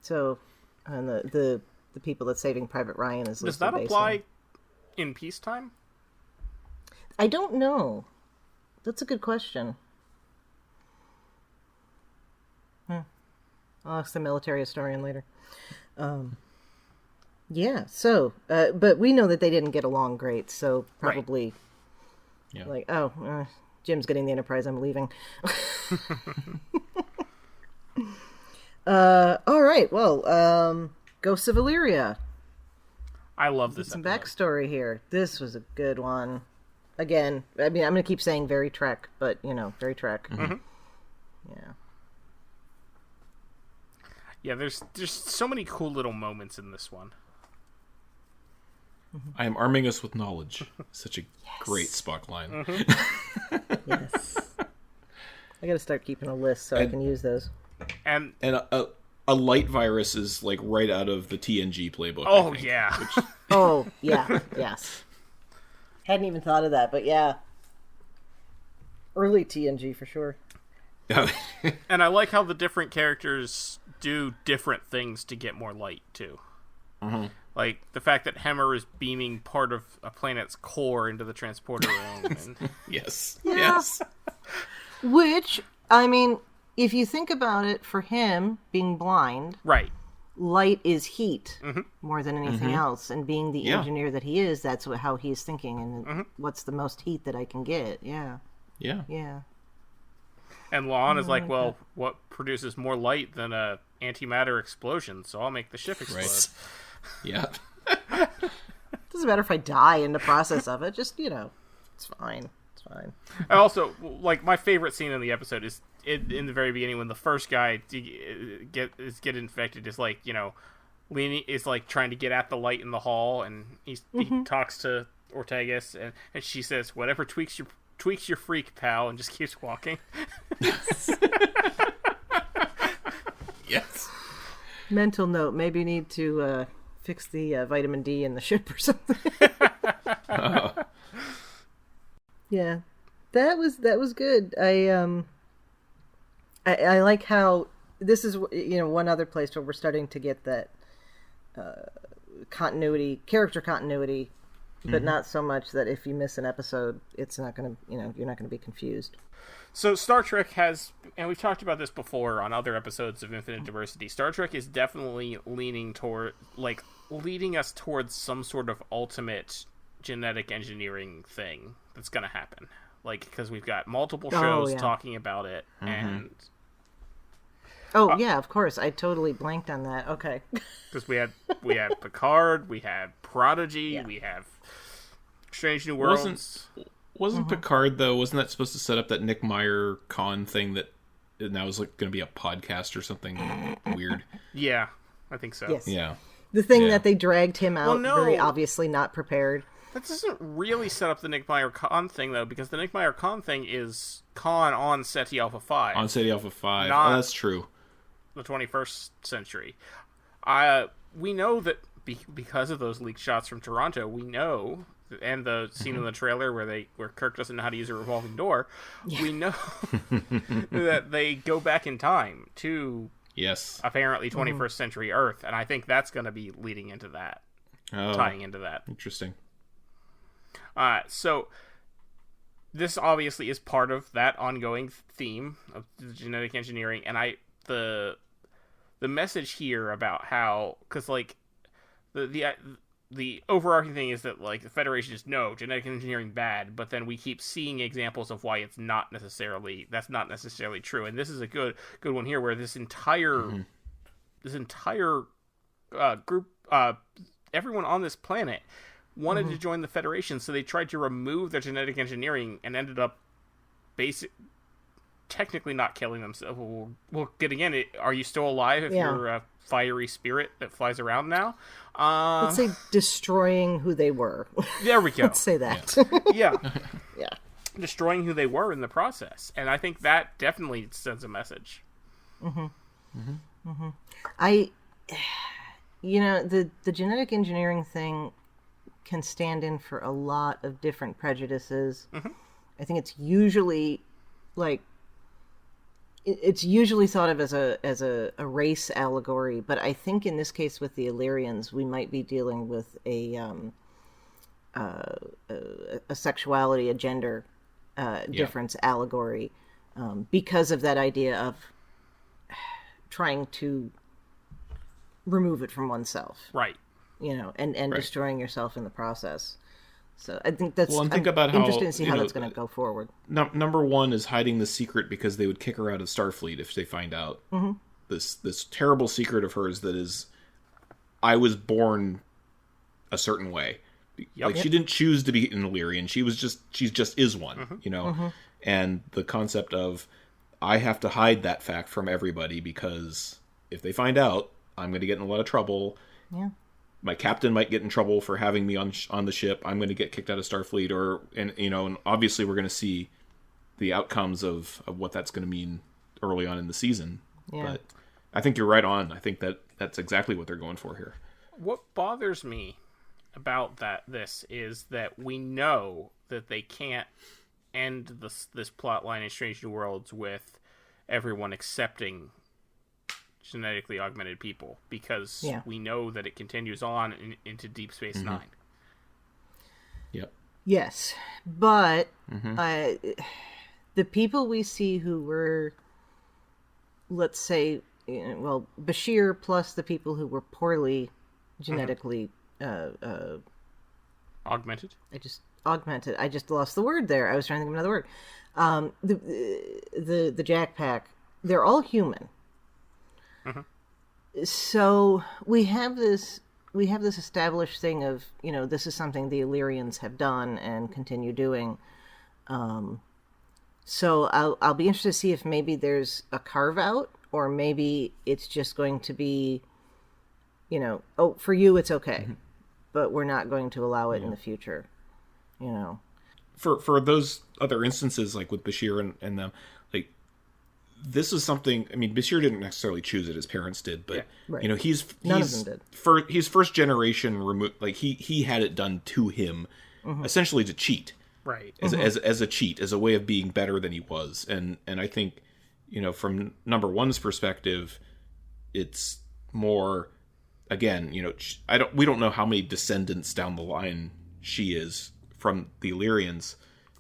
So, and the people that's saving Private Ryan is. Does that apply in peacetime? I don't know. That's a good question. I'll ask the military historian later. So, but we know that they didn't get along great, so probably Jim's getting the Enterprise, I'm leaving. All right, well, Ghosts of Illyria. I love this Some episode. backstory here. This was a good one. Again, I mean, I'm going to keep saying very Trek, but, very Trek. Mm-hmm. Yeah. Yeah, there's so many cool little moments in this one. I am arming us with knowledge. Such a great Spock line. Mm-hmm. Yes. I got to start keeping a list so I can use those. And a light virus is like right out of the TNG playbook. oh I think, yeah, which, Oh, yeah. Yes. Hadn't even thought of that, but yeah. Early TNG for sure. and I like how the different characters do different things to get more light too. Mm-hmm. Like the fact that Hemmer is beaming part of a planet's core into the transporter room. And... yes. Yeah. Yes. Which, I mean, if you think about it, for him being blind, right. light is heat more than anything else. And being the Yeah. engineer that he is, that's how he's thinking. And what's the most heat that I can get? Yeah. Yeah. Yeah. And Lon is like, well, what produces more light than a antimatter explosion? So I'll make the ship explode. Right. Yeah. Doesn't matter if I die in the process of it. Just, it's fine. It's fine. I also, like, my favorite scene in the episode is in the very beginning when the first guy get infected is like, leaning is like trying to get at the light in the hall, and he talks to Ortegas, and she says, "Whatever tweaks your freak, pal," and just keeps walking. Yes. Mental note: maybe you need to fix the vitamin D in the ship or something. Yeah, that was good. I like how this is one other place where we're starting to get that character continuity, but not so much that if you miss an episode, it's not gonna you're not gonna be confused. So Star Trek has, and we've talked about this before on other episodes of Infinite Diversity, Star Trek is definitely leading us towards some sort of ultimate genetic engineering thing that's going to happen. Like, because we've got multiple shows talking about it, and... Oh, yeah, of course. I totally blanked on that. Okay. Because we have Picard, we have Prodigy, we have Strange New Worlds... Wasn't Picard, though, wasn't that supposed to set up that Nick Meyer con thing that now is like going to be a podcast or something weird? Yeah, I think so. Yes. Yeah. The thing that they dragged him out Well, no. very obviously not prepared. That doesn't really set up the Nick Meyer-Khan thing, though, because the Nick Meyer-Khan thing is Khan on Ceti Alpha 5. On Ceti Alpha 5. Not that's true. The 21st century. We know that because of those leaked shots from Toronto, we know, and the scene in the trailer where Kirk doesn't know how to use a revolving door, we know that they go back in time to apparently 21st century Earth, and I think that's going to be leading into that, tying into that. Interesting. So this obviously is part of that ongoing theme of genetic engineering, and the message here about how, because like the overarching thing is that like the Federation is no genetic engineering bad, but then we keep seeing examples of why that's not necessarily true, and this is a good one here where this entire group, everyone on this planet wanted to join the Federation, so they tried to remove their genetic engineering and ended up technically not killing themselves. Well, getting in it, are you still alive if you're a fiery spirit that flies around now? Let's say destroying who they were. There we go. Let's say that. Yeah. Yeah. Destroying who they were in the process. And I think that definitely sends a message. The genetic engineering thing can stand in for a lot of different prejudices. I think it's usually it's usually thought of as a race allegory, but I think in this case with the Illyrians, we might be dealing with a sexuality, a gender difference allegory, because of that idea of trying to remove it from oneself, right? And destroying yourself in the process. So I think that's. Well, and think about how interested to see how that's going to go forward. Number one is hiding the secret because they would kick her out of Starfleet if they find out this terrible secret of hers that is, I was born a certain way. Like she didn't choose to be an Illyrian. She just is one. And the concept of I have to hide that fact from everybody because if they find out, I'm going to get in a lot of trouble. Yeah. My captain might get in trouble for having me on the ship. I'm going to get kicked out of Starfleet, and obviously we're going to see the outcomes of what that's going to mean early on in the season. Yeah. But I think you're right on. I think that's exactly what they're going for here. What bothers me about this is that we know that they can't end this plot line in Strange New Worlds with everyone accepting genetically augmented people, because we know that it continues on into Deep Space Nine. Yep. Yes, but the people we see who were, let's say, Bashir plus the people who were poorly genetically augmented. I just lost the word there. I was trying to think of another word. The Jack Pack. They're all human. So we have this established thing of, this is something the Illyrians have done and continue doing. So I'll be interested to see if maybe there's a carve out, or maybe it's just going to be, for you it's okay, but we're not going to allow it in the future. For those other instances, like with Bashir and them, this is something. I mean, Bashir didn't necessarily choose it; his parents did. But he's none of them did. He's first generation removed. Like he had it done to him, essentially to cheat, right? As a cheat, as a way of being better than he was. And I think, from number one's perspective, it's more. Again, we don't know how many descendants down the line she is from the Illyrians,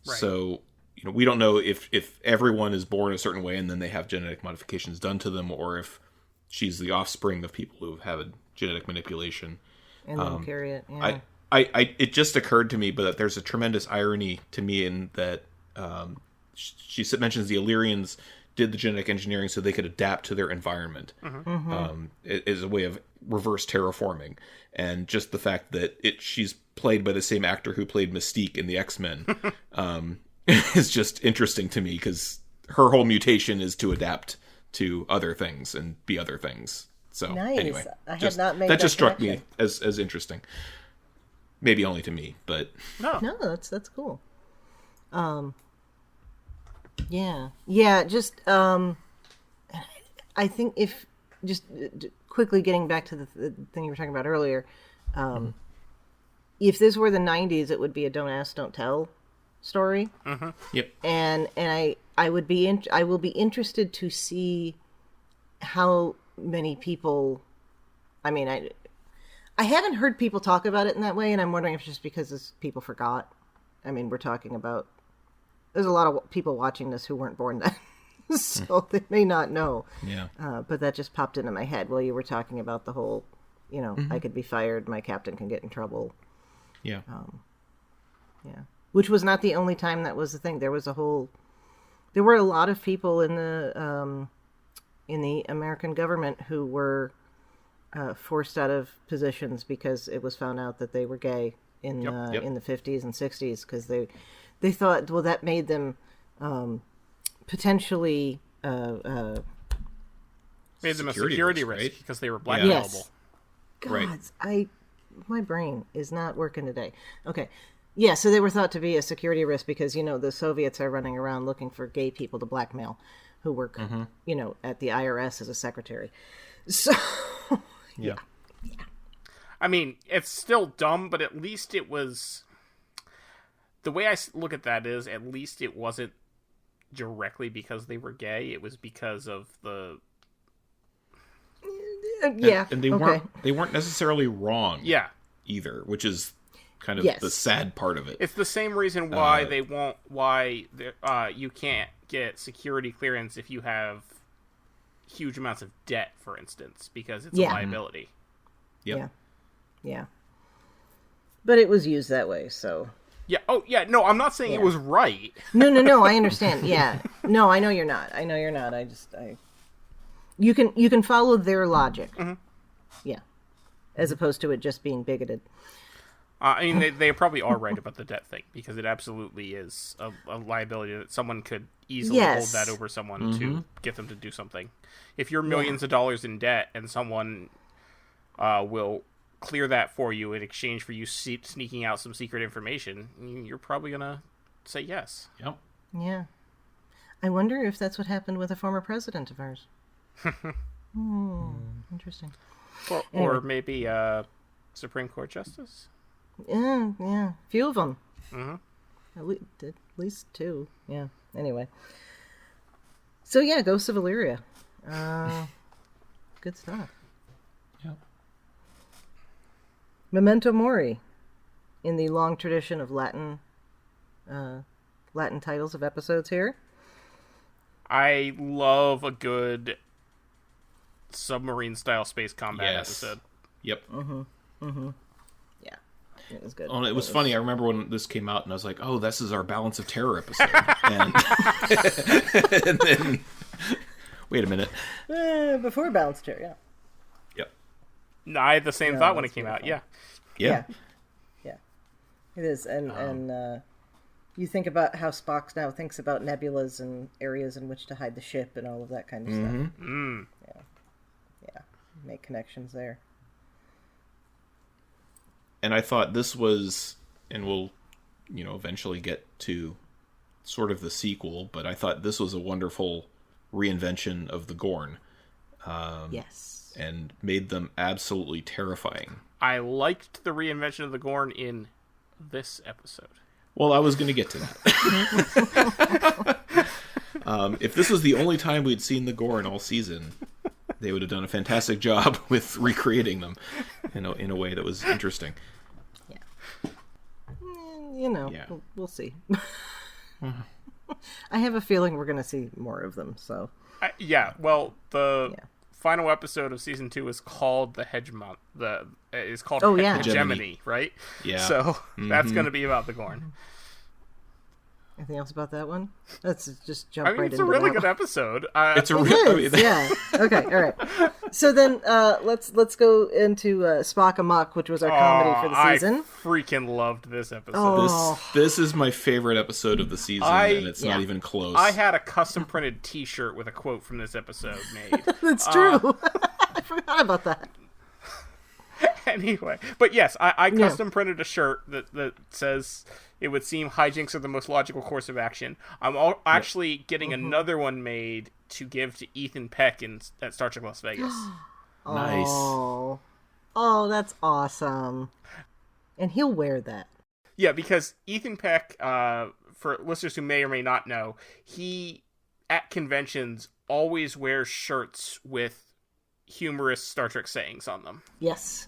right. So. We don't know if everyone is born a certain way and then they have genetic modifications done to them, or if she's the offspring of people who have had genetic manipulation. And then carry it, yeah. It just occurred to me, but there's a tremendous irony to me in that she mentions the Illyrians did the genetic engineering so they could adapt to their environment as a way of reverse terraforming. And just the fact that she's played by the same actor who played Mystique in the X-Men is just interesting to me, because her whole mutation is to adapt to other things and be other things. So nice. Anyway, I had not made that just struck connection. me as interesting. Maybe only to me, but No, that's cool. Yeah. Just I think if just quickly getting back to the thing you were talking about earlier, if this were the '90s, it would be a don't ask, don't tell story. Yep. And I will be interested to see how many people. I mean, I haven't heard people talk about it in that way, and I'm wondering if it's just because people forgot. I mean, we're talking about there's a lot of people watching this who weren't born then, so they may not know. Yeah. But that just popped into my head while you were talking about the whole, I could be fired, my captain can get in trouble. Yeah. Yeah. Which was not the only time that was the thing. There were a lot of people in the American government who were forced out of positions because it was found out that they were gay in the 50s and 60s because they thought, well, that made them potentially made them a security risk right? because they were blackmailable. Yes. God, Right. my brain is not working today. Okay. Yeah, so they were thought to be a security risk because, the Soviets are running around looking for gay people to blackmail who work, at the IRS as a secretary. So, Yeah. I mean, it's still dumb, but at least it was... The way I look at that is, at least it wasn't directly because they were gay. It was because of the... Yeah. And they weren't necessarily wrong. Yeah. Either, which is kind of the sad part of it. It's the same reason why you can't get security clearance if you have huge amounts of debt, for instance, because it's a liability. Yep. Yeah. But it was used that way, so... Yeah. Oh, yeah. No, I'm not saying it was right. No. I understand. Yeah. No, I know you're not. You can follow their logic. Mm-hmm. Yeah. As opposed to it just being bigoted. I mean, they probably are right about the debt thing, because it absolutely is a liability that someone could easily hold that over someone to get them to do something. If you're millions of dollars in debt and someone will clear that for you in exchange for you sneaking out some secret information, you're probably going to say yes. Yep. Yeah. I wonder if that's what happened with a former president of ours. Interesting. Or maybe Supreme Court Justice? Yeah. Few of them. Mm-hmm. At least two. Yeah. Anyway. So yeah, Ghosts of Illyria. Good stuff. Yep. Memento Mori, in the long tradition of Latin titles of episodes here. I love a good submarine-style space combat episode. Yep. Yeah, it was good. Oh, it was funny. I remember when this came out, and I was like, "Oh, this is our Balance of Terror episode." and then, wait a minute. Before Balance of Terror, yeah. Yep. No, I had the same thought when it came out. Yeah. It is, and you think about how Spock now thinks about nebulas and areas in which to hide the ship and all of that kind of stuff. Yeah, make connections there. And I thought this was, and we'll, eventually get to sort of the sequel, but I thought this was a wonderful reinvention of the Gorn. Yes. And made them absolutely terrifying. I liked the reinvention of the Gorn in this episode. Well, I was going to get to that. If this was the only time we'd seen the Gorn all season, they would have done a fantastic job with recreating them in a way that was interesting. Yeah. We'll see. I have a feeling we're going to see more of them, so... The final episode of season 2 is called the Hegemon. It's called Hegemony, right? Yeah. So that's going to be about the Gorn. Anything else about that one? Let's just jump right into it. It's a really good episode. It's a yeah. Okay. All right. So then let's go into Spock Amok, which was our comedy for the season. I freaking loved this episode. This is my favorite episode of the season, and it's not even close. I had a custom printed T-shirt with a quote from this episode made. That's true. I forgot about that. Anyway, but yes, I custom printed a shirt that says it would seem hijinks are the most logical course of action. I'm actually getting another one made to give to Ethan Peck at Star Trek Las Vegas. Nice. Oh, that's awesome. And he'll wear that. Yeah, because Ethan Peck, for listeners who may or may not know, he, at conventions, always wears shirts with humorous Star Trek sayings on them. Yes.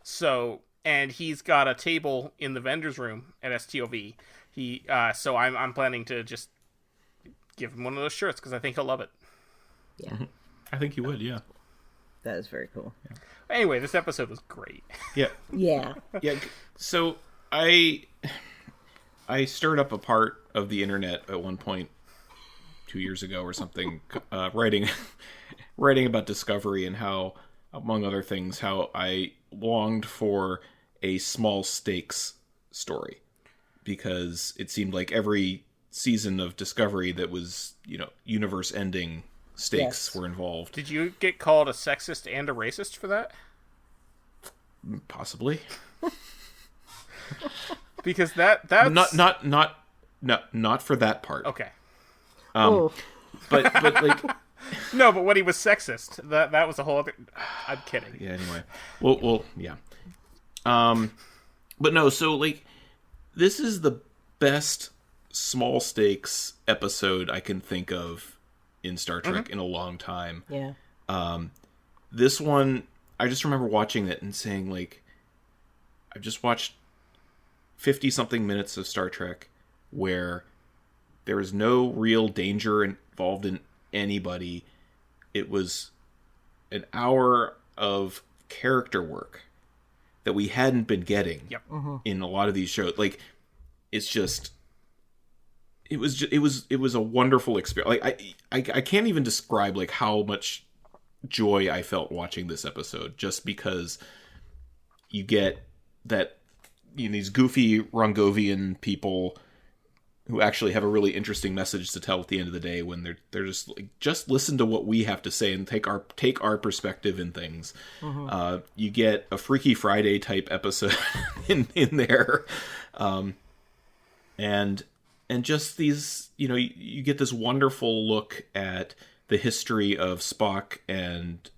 So, and he's got a table in the vendor's room at STOV. So I'm planning to just give him one of those shirts because I think he'll love it. Yeah. I think you would, yeah. That is very cool. Yeah. Anyway, this episode was great. Yeah. Yeah. Yeah. So I stirred up a part of the internet at one point 2 years ago or something, writing about Discovery and how, among other things, how I longed for a small stakes story, because it seemed like every season of Discovery that was, universe ending stakes were involved. Did you get called a sexist and a racist for that? Possibly. Because that's not for that part. Okay. But like no, but when he was sexist, that was a whole other. I'm kidding. Yeah. Anyway, well, yeah. But no. So like, this is the best small stakes episode I can think of in Star Trek in a long time. Yeah. This one, I just remember watching it and saying, like, I've just watched 50-something minutes of Star Trek where there is no real danger involved in anybody. It was an hour of character work that we hadn't been getting in a lot of these shows. Like, it's just, it was a wonderful experience. Like, I can't even describe like how much joy I felt watching this episode, just because you get that, these goofy Rongovian people who actually have a really interesting message to tell at the end of the day, when they're just like, just listen to what we have to say and take our perspective in things. You get a Freaky Friday type episode in there, and just these, you get this wonderful look at the history of Spock and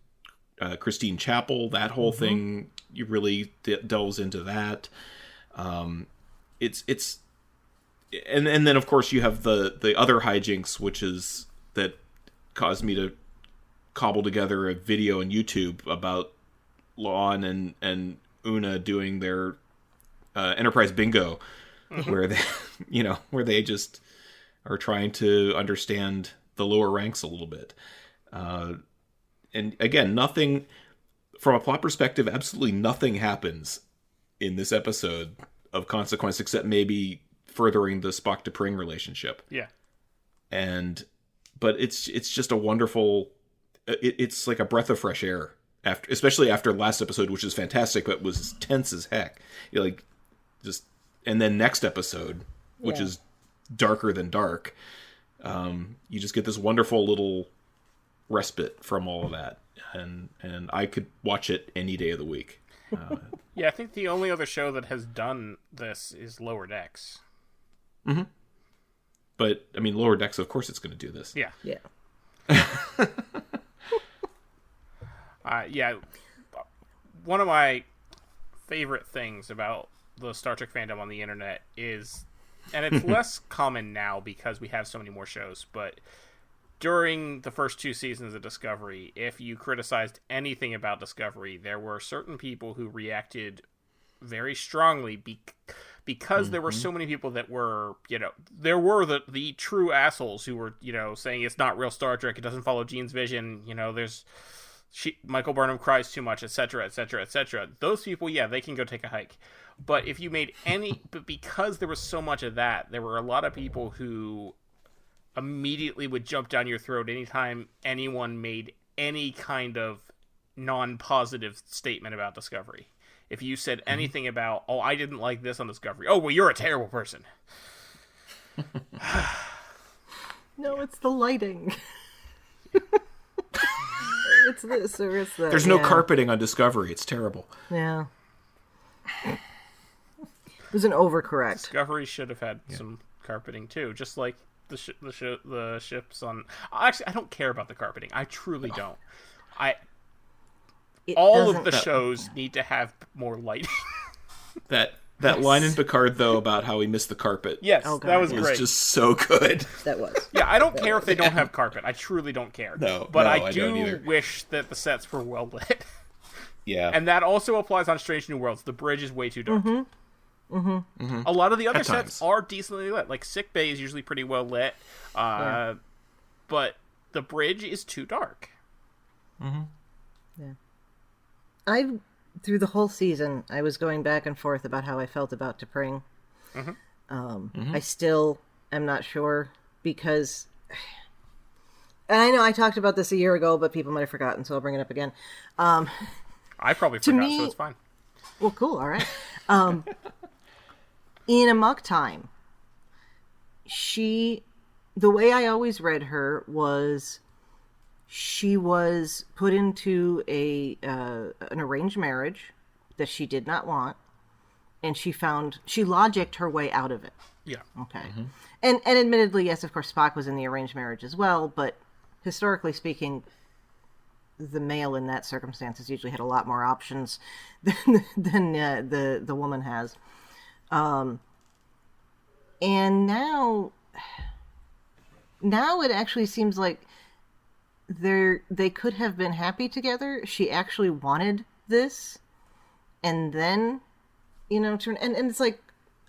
Christine Chapel. That whole thing, you really delves into that. It's and then of course you have the other hijinks, which is that caused me to cobble together a video on YouTube about Lon and Una doing their Enterprise bingo, where they just are trying to understand the lower ranks a little bit. And again, nothing from a plot perspective, absolutely nothing happens in this episode of consequence, except maybe furthering the Spock to Pring relationship. Yeah. But it's just a wonderful, it's like a breath of fresh air, especially after last episode, which is fantastic, but was tense as heck. And then next episode, which is darker than dark, you just get this wonderful little respite from all of that. And I could watch it any day of the week. Yeah, I think the only other show that has done this is Lower Decks. Mm-hmm. But, I mean, Lower Decks, of course it's going to do this. Yeah. Yeah. Yeah. One of my favorite things about the Star Trek fandom on the internet is, and it's less common now because we have so many more shows, but during the first 2 seasons of Discovery, if you criticized anything about Discovery, there were certain people who reacted very strongly because there were so many people that were, there were the true assholes who were, saying it's not real Star Trek, it doesn't follow Gene's vision, Michael Burnham cries too much, etc., etc., etc. Those people, they can go take a hike. But if you made but because there was so much of that, there were a lot of people who immediately would jump down your throat anytime anyone made any kind of non-positive statement about Discovery. If you said anything about, I didn't like this on Discovery. Oh, well, you're a terrible person. No, it's the lighting. It's this or it's that. There's no carpeting on Discovery. It's terrible. Yeah. It was an overcorrect. Discovery should have had some carpeting too, just like the ships on. Actually, I don't care about the carpeting. I truly don't. All of the shows need to have more lighting. That line in Picard, though, about how he missed the carpet. Yes, that was great. Was just so good. That was. Yeah, I don't care if they don't have carpet. I truly don't care. But I do wish that the sets were well lit. Yeah. And that also applies on Strange New Worlds. The bridge is way too dark. A lot of the other sets are decently lit. Like Sick Bay is usually pretty well lit. But the bridge is too dark. Yeah. Through the whole season, I was going back and forth about how I felt about T'Pring. I still am not sure because, and I know I talked about this a year ago, but people might have forgotten, so I'll bring it up again. I probably forgot, so it's fine. Well, cool. All right. In Amok Time, the way I always read her was she was put into an arranged marriage that she did not want, and she logicked her way out of it. Yeah. Okay. And admittedly, yes, of course, Spock was in the arranged marriage as well, but historically speaking, the male in that circumstance has usually had a lot more options than the woman has. And now it actually seems like they could have been happy together. She actually wanted this, and then, turn and it's like,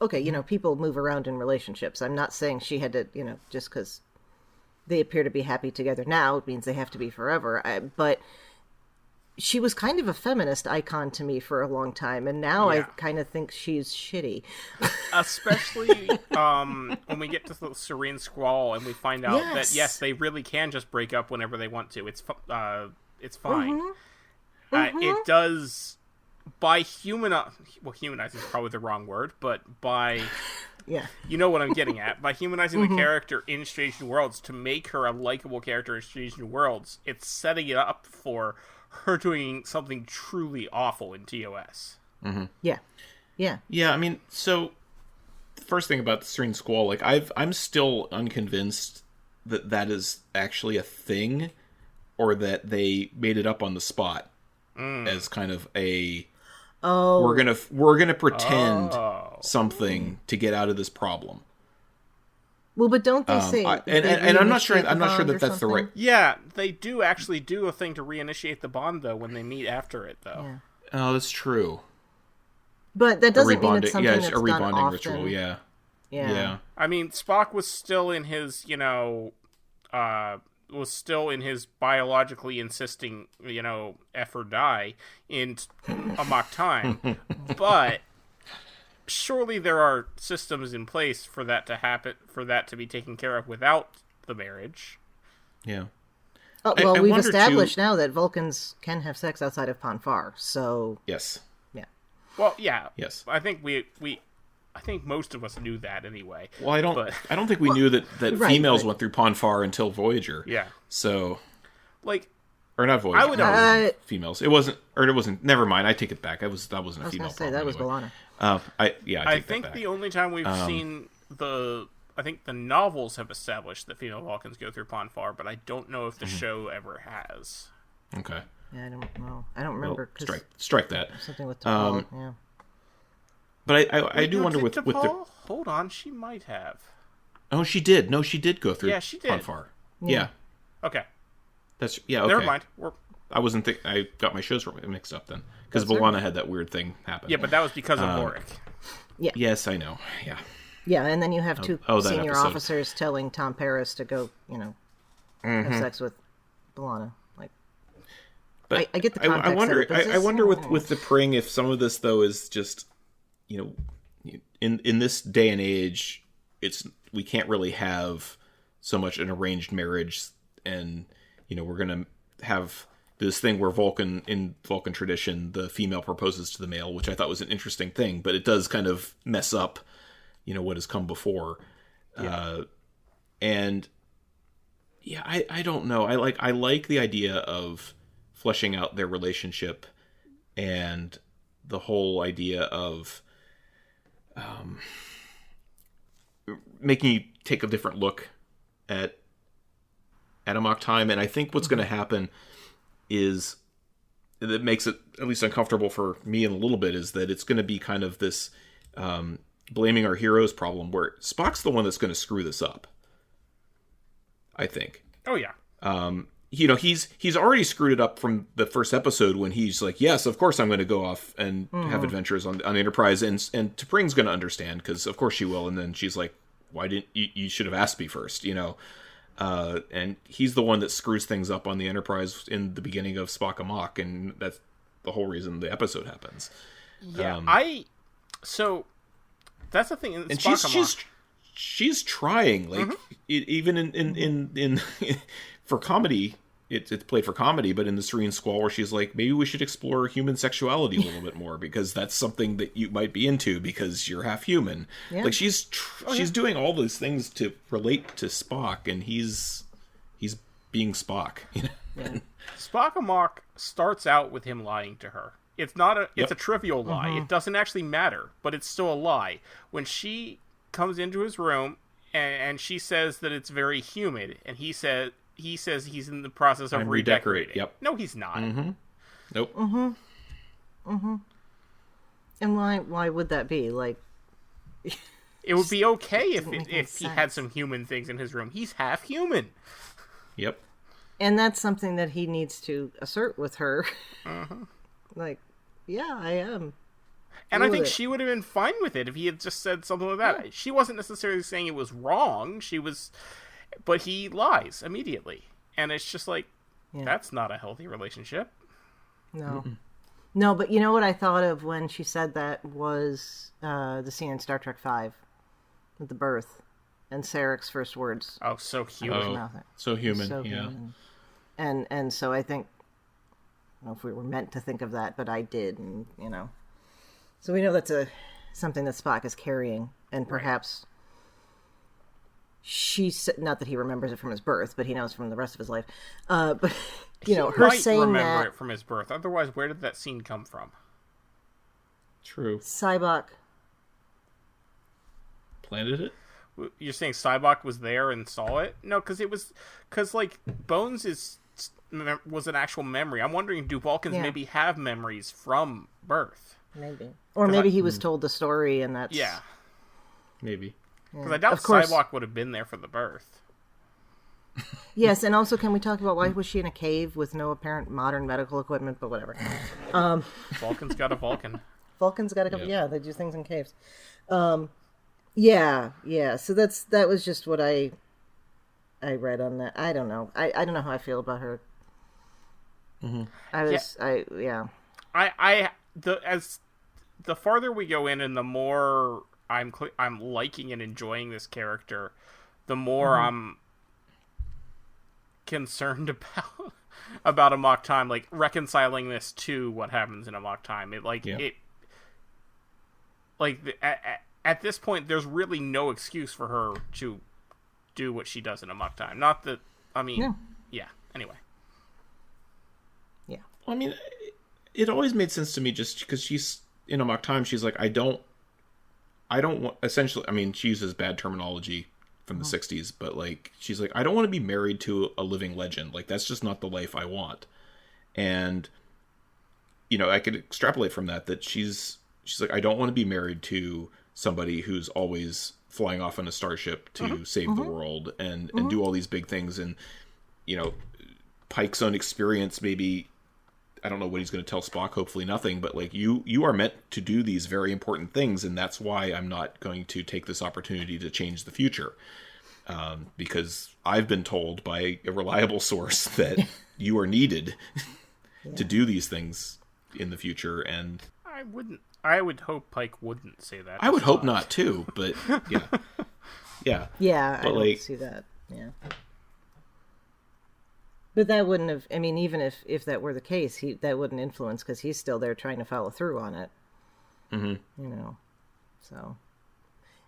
okay, people move around in relationships. I'm not saying she had to, just because they appear to be happy together now, it means they have to be forever. But she was kind of a feminist icon to me for a long time, and now I kind of think she's shitty. Especially when we get to the Serene Squall and we find out that, yes, they really can just break up whenever they want to. It's fine. It does, by humanizing is probably the wrong word, but by... Yeah. You know what I'm getting at. By humanizing the character in Strange New Worlds, to make her a likable character in Strange New Worlds, it's setting it up for her doing something truly awful in TOS. Yeah. I mean, so the first thing about the Serene Squall, like I'm still unconvinced that is actually a thing, or that they made it up on the spot as kind of a we're gonna pretend something to get out of this problem. Well, but don't they say? And I'm not sure. I'm not sure that that's the right. Yeah, they do actually do a thing to reinitiate the bond, though, when they meet after it, though. Yeah. Oh, that's true. But that doesn't mean it's something that's a rebonding done often. ritual. Yeah. I mean, Spock was still in his, biologically insisting, F or die in Amok Time, but surely there are systems in place for that to happen, for that to be taken care of without the marriage. Yeah. Oh, well, we've established now that Vulcans can have sex outside of Ponfar, so... Yes. Yeah. Well, yeah. Yes. I think I think most of us knew that anyway. Well, I don't think we knew that females went through Ponfar until Voyager. Yeah. So... Or not Voyager. I would females. It wasn't. Never mind. I take it back. That wasn't a female. I was going to say, problem that was anyway. B'Elanna. I think the only time we've seen I think the novels have established that female Vulcans go through Ponfar, but I don't know if the show ever has. Okay. Yeah, I don't know. I don't remember. Well, strike that. Something with T'Pol, yeah. But I do wonder with the... Hold on, she might have. Oh, she did. No, she did go through Ponfar. Yeah. Okay. That's okay. Never mind. I wasn't I got my shows mixed up then, because B'Elanna had that weird thing happen. Yeah, but that was because of Boric. Yeah. Yes, I know. Yeah. Yeah, and then you have two senior episode. officers telling Tom Paris to go, have sex with B'Elanna. But I get the context. I wonder with the T'Pring if some of this though is just, in this day and age, we can't really have so much an arranged marriage, and we're gonna have this thing where in Vulcan tradition, the female proposes to the male, which I thought was an interesting thing, but it does kind of mess up, what has come before. Yeah. I don't know. I like the idea of fleshing out their relationship and the whole idea of making you take a different look at Amok Time. And I think what's going to happen is that makes it at least uncomfortable for me in a little bit is that it's going to be kind of this blaming our heroes problem where Spock's the one that's going to screw this up. I think. Oh yeah. He's already screwed it up from the first episode when he's like, yes, of course I'm going to go off and have adventures on Enterprise, and T'Pring's going to understand because of course she will, and then she's like, why didn't you should have asked me first, and he's the one that screws things up on the Enterprise in the beginning of Spock Amok, and that's the whole reason the episode happens. Yeah, so that's the thing. In and Spock she's trying, like even in for comedy. It's played for comedy, but in the Serene Squall, where she's like, maybe we should explore human sexuality a little bit more because that's something that you might be into because you're half human. Yeah. Like she's doing all those things to relate to Spock, and he's being Spock. Yeah. Spock Amok starts out with him lying to her. It's not it's a trivial lie. It doesn't actually matter, but it's still a lie. When she comes into his room and she says that it's very humid, and he says he's in the process of redecorating. Yep. No, he's not. Nope. And why would that be? Like, it would be okay if he had some human things in his room. He's half human. Yep. And that's something that he needs to assert with her. Like, yeah, I am. And I think she would have been fine with it if he had just said something like that. Yeah. She wasn't necessarily saying it was wrong. But he lies immediately. And it's just like, that's not a healthy relationship. No. No, but you know what I thought of when she said that was the scene in Star Trek V with the birth and Sarek's first words. Oh, so human. So human, yeah. Human. And so I think, I don't know if we were meant to think of that, but I did, and so we know that's something that Spock is carrying, and perhaps she's, not that he remembers it from his birth, but he knows from the rest of his life. But her saying remember that it from his birth. Otherwise, where did that scene come from? True. Sybok planted it. You're saying Sybok was there and saw it? No, because like Bones was an actual memory. I'm wondering, do Vulcans maybe have memories from birth? Maybe, or maybe he was told the story, and that's maybe. Because I doubt Sybok would have been there for the birth. Yes, and also, can we talk about why was she in a cave with no apparent modern medical equipment? But whatever. Vulcan's got a Vulcan. Vulcan's got a couple. Yeah, they do things in caves. Yeah. So that was just what I read on that. I don't know. I don't know how I feel about her. As the farther we go in, and the more I'm liking and enjoying this character, the more I'm concerned about Amok Time, like reconciling this to what happens in Amok Time. At this point, there's really no excuse for her to do what she does in Amok Time. Not that, anyway. Yeah. Well, it always made sense to me just because she's in Amok Time. She's like, I don't want, essentially, she uses bad terminology from the 60s, but like, she's like, I don't want to be married to a living legend. Like, that's just not the life I want. And, I could extrapolate from that she's like, I don't want to be married to somebody who's always flying off on a starship to save the world and do all these big things. And, Pike's own experience, maybe, I don't know what he's going to tell Spock, hopefully nothing, but like, you are meant to do these very important things, and that's why I'm not going to take this opportunity to change the future. Because I've been told by a reliable source that you are needed to do these things in the future, and I would hope Pike wouldn't say that. I would hope not too, but yeah. Yeah, but I don't see that. Yeah. But that wouldn't have, even if that were the case, that wouldn't influence, because he's still there trying to follow through on it. So,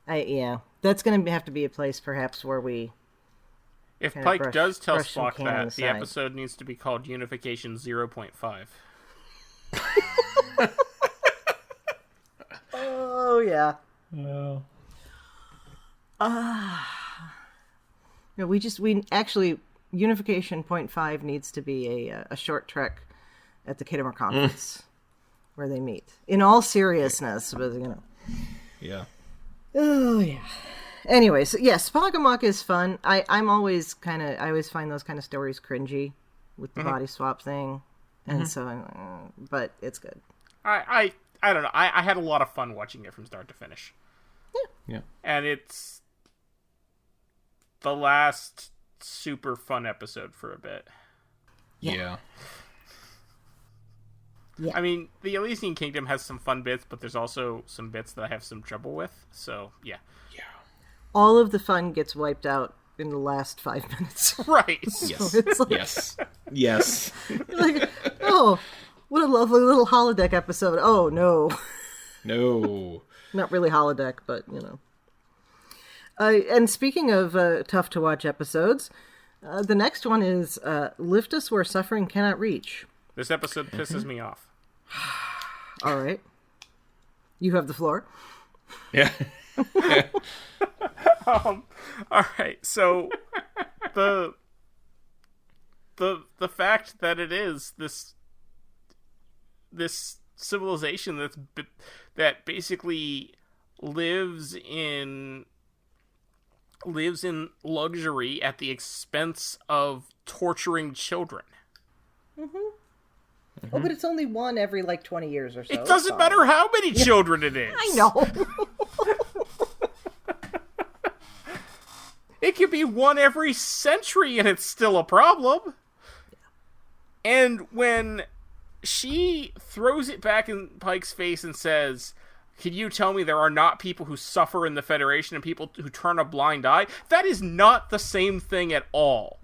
that's going to have to be a place perhaps where we If Kinda Pike does tell brush some Spock can that, on the side. episode needs to be called Unification 0.5. Oh yeah. No. No, we actually Unification .5 needs to be a short trek at the Khitomer conference where they meet. In all seriousness, but Yeah. Oh yeah. Anyways, yes, Spock Amok is fun. I always find those kind of stories cringy with the body swap thing, and so, but it's good. I don't know. I had a lot of fun watching it from start to finish. Yeah. And it's the last super fun episode for a bit. Yeah. Yeah. I mean, the Elysian Kingdom has some fun bits, but there's also some bits that I have some trouble with. So, yeah. Yeah. All of the fun gets wiped out in the last 5 minutes. Right. Yes. It's like, Yes. Yes. like, oh, what a lovely little holodeck episode. Oh, no. No. Not really holodeck, but, and speaking of tough to watch episodes, the next one is Lift Us Where Suffering Cannot Reach. This episode pisses me off. All right. You have the floor. Yeah. All right. So the fact that it is this civilization that basically lives in luxury at the expense of torturing children. Oh, but it's only one every 20 years or so. It doesn't matter how many children it is. I know. It could be one every century and it's still a problem. And when she throws it back in Pike's face and says, "Can you tell me there are not people who suffer in the Federation and people who turn a blind eye?" That is not the same thing at all.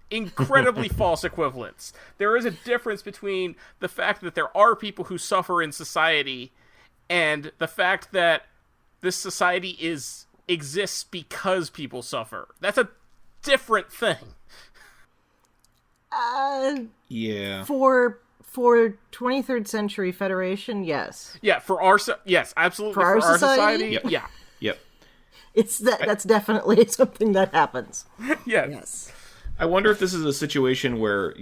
Incredibly false equivalence. There is a difference between the fact that there are people who suffer in society and the fact that this society exists because people suffer. That's a different thing. Yeah. For 23rd century Federation, yes. Yeah, yes, absolutely. For our society? Yep. Yeah. Yep. That's definitely something that happens. Yes. Yes. I wonder if this is a situation where,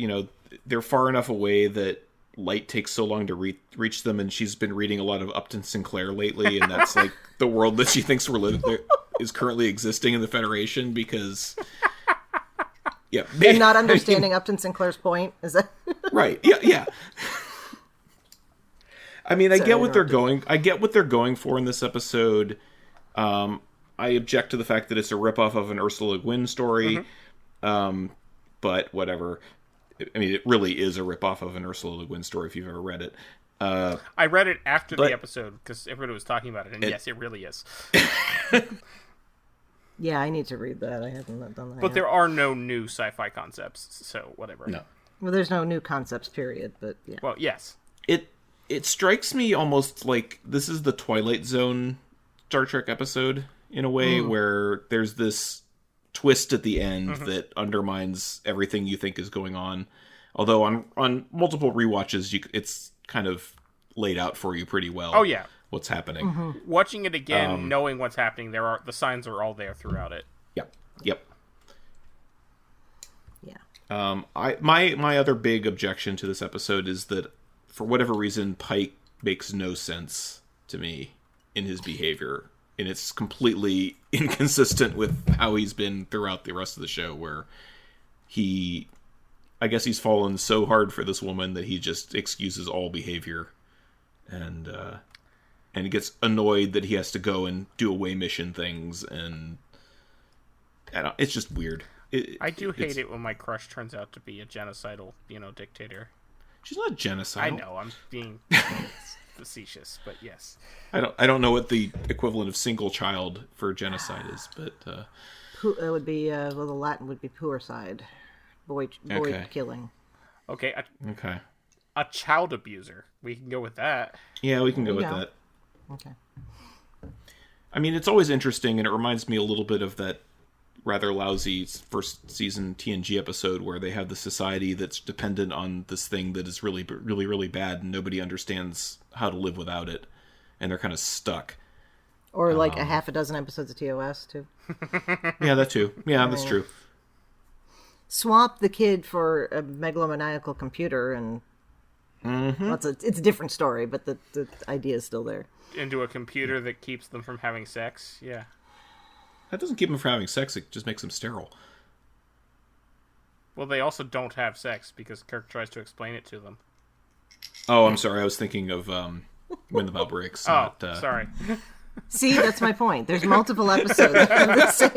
they're far enough away that light takes so long to reach them, and she's been reading a lot of Upton Sinclair lately, and that's the world that she thinks we're living is currently existing in the Federation, because And not understanding Upton Sinclair's point, is that right? Yeah. I mean, I get what they're going for in this episode. I object to the fact that it's a ripoff of an Ursula Le Guin story. But whatever. I mean, it really is a ripoff of an Ursula Le Guin story if you've ever read it. I read it after the episode because everybody was talking about it, and yes, it really is. Yeah, I need to read that. I haven't done that. But yet. there are no new sci-fi concepts, so whatever. No. Well, there's no new concepts, period. But yeah. Well, yes. It strikes me almost like this is the Twilight Zone Star Trek episode in a way, where there's this twist at the end that undermines everything you think is going on. Although on multiple rewatches, it's kind of laid out for you pretty well. Oh yeah, what's happening? Watching it again, knowing what's happening, the signs are all there throughout it. Yep. Yeah. My other big objection to this episode is that for whatever reason, Pike makes no sense to me in his behavior. And it's completely inconsistent with how he's been throughout the rest of the show, where I guess he's fallen so hard for this woman that he just excuses all behavior, and he gets annoyed that he has to go and do away mission things, and it's just weird. I do hate it when my crush turns out to be a genocidal, dictator. She's not genocidal. I know, I'm being facetious, but yes. I don't know what the equivalent of single child for genocide is, but It would be the Latin would be puercide, boy killing. Okay. okay. A child abuser. We can go with that. Yeah, we can go with that. Okay. I mean, it's always interesting, and it reminds me a little bit of that rather lousy first season TNG episode where they have the society that's dependent on this thing that is really, really, really bad and nobody understands how to live without it. And they're kind of stuck. Or like a half a dozen episodes of TOS, too. Yeah, that too. Yeah, that's true. Swap the kid for a megalomaniacal computer and... Well, it's a different story, but the idea is still there. Into a computer that keeps them from having sex? Yeah. That doesn't keep them from having sex, it just makes them sterile. Well, they also don't have sex because Kirk tries to explain it to them. Oh, I'm sorry. I was thinking of When the Bell Breaks. Sorry. See, that's my point. There's multiple episodes of the same.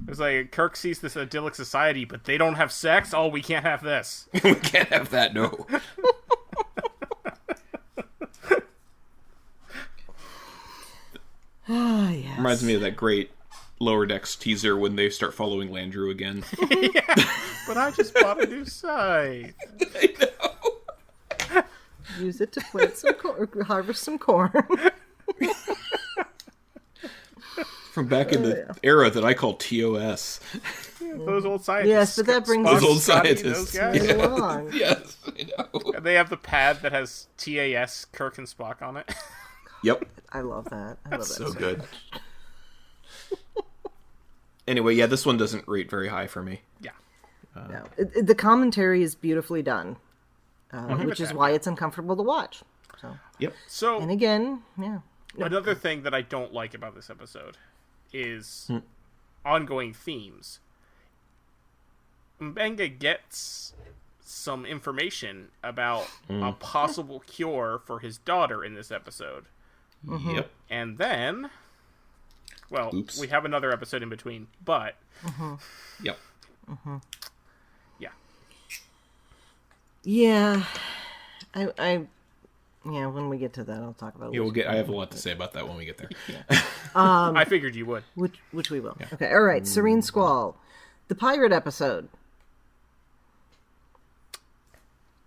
It's like Kirk sees this idyllic society, but they don't have sex. Oh, we can't have this. We can't have that, no. Oh, yes. Reminds me of that great Lower Decks teaser when they start following Landrew again. Yeah, but I just bought a new scythe. I know. Use it to plant some corn, harvest some corn. From back in the era that I call TOS. Yeah, those old scientists. Yes, but that brings Those us old Scotty, scientists. those guys. right along. Yes, I know. And they have the pad that has TAS Kirk and Spock on it. Yep. I love that. I love that So good. Anyway, yeah, this one doesn't rate very high for me. Yeah. No. The commentary is beautifully done, which is why it's uncomfortable to watch. So, Yep. So, and again, yeah. No. another thing that I don't like about this episode is ongoing themes. Mbenga gets some information about a possible cure for his daughter in this episode. Yep. And then, well, we have another episode in between, but Yep. yeah. Yeah. Yeah, when we get to that, I'll talk about it. Yeah, we'll get. I have a lot to say about that when we get there. I figured you would. Which we will. Yeah. Okay, all right. Serene Squall. The pirate episode.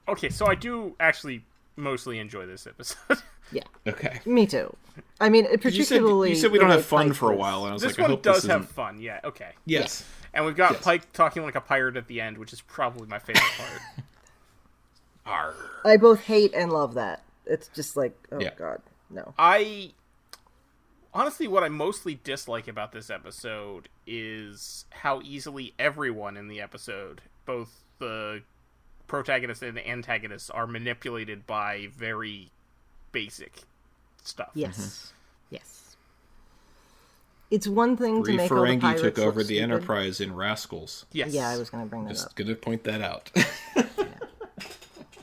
Okay, so I do actually mostly enjoy this episode. Yeah. Okay. Me too. I mean, particularly... You said we don't the have way fun Pike for a was. while, and I was This like, I one hope does this have isn't... fun, yeah, okay. Yes. And we've got Yes. Pike talking like a pirate at the end, which is probably my favorite part. I both hate and love that. It's just like, oh Yeah. god, no. Honestly, what I mostly dislike about this episode is how easily everyone in the episode, both the protagonist and the antagonist, are manipulated by very basic stuff. Yes. Yes. It's one thing to make all the Ferengi pirates took over look the stupid. Enterprise in Rascals. Yes. Yeah, I was going to bring that Just up. gonna point that out.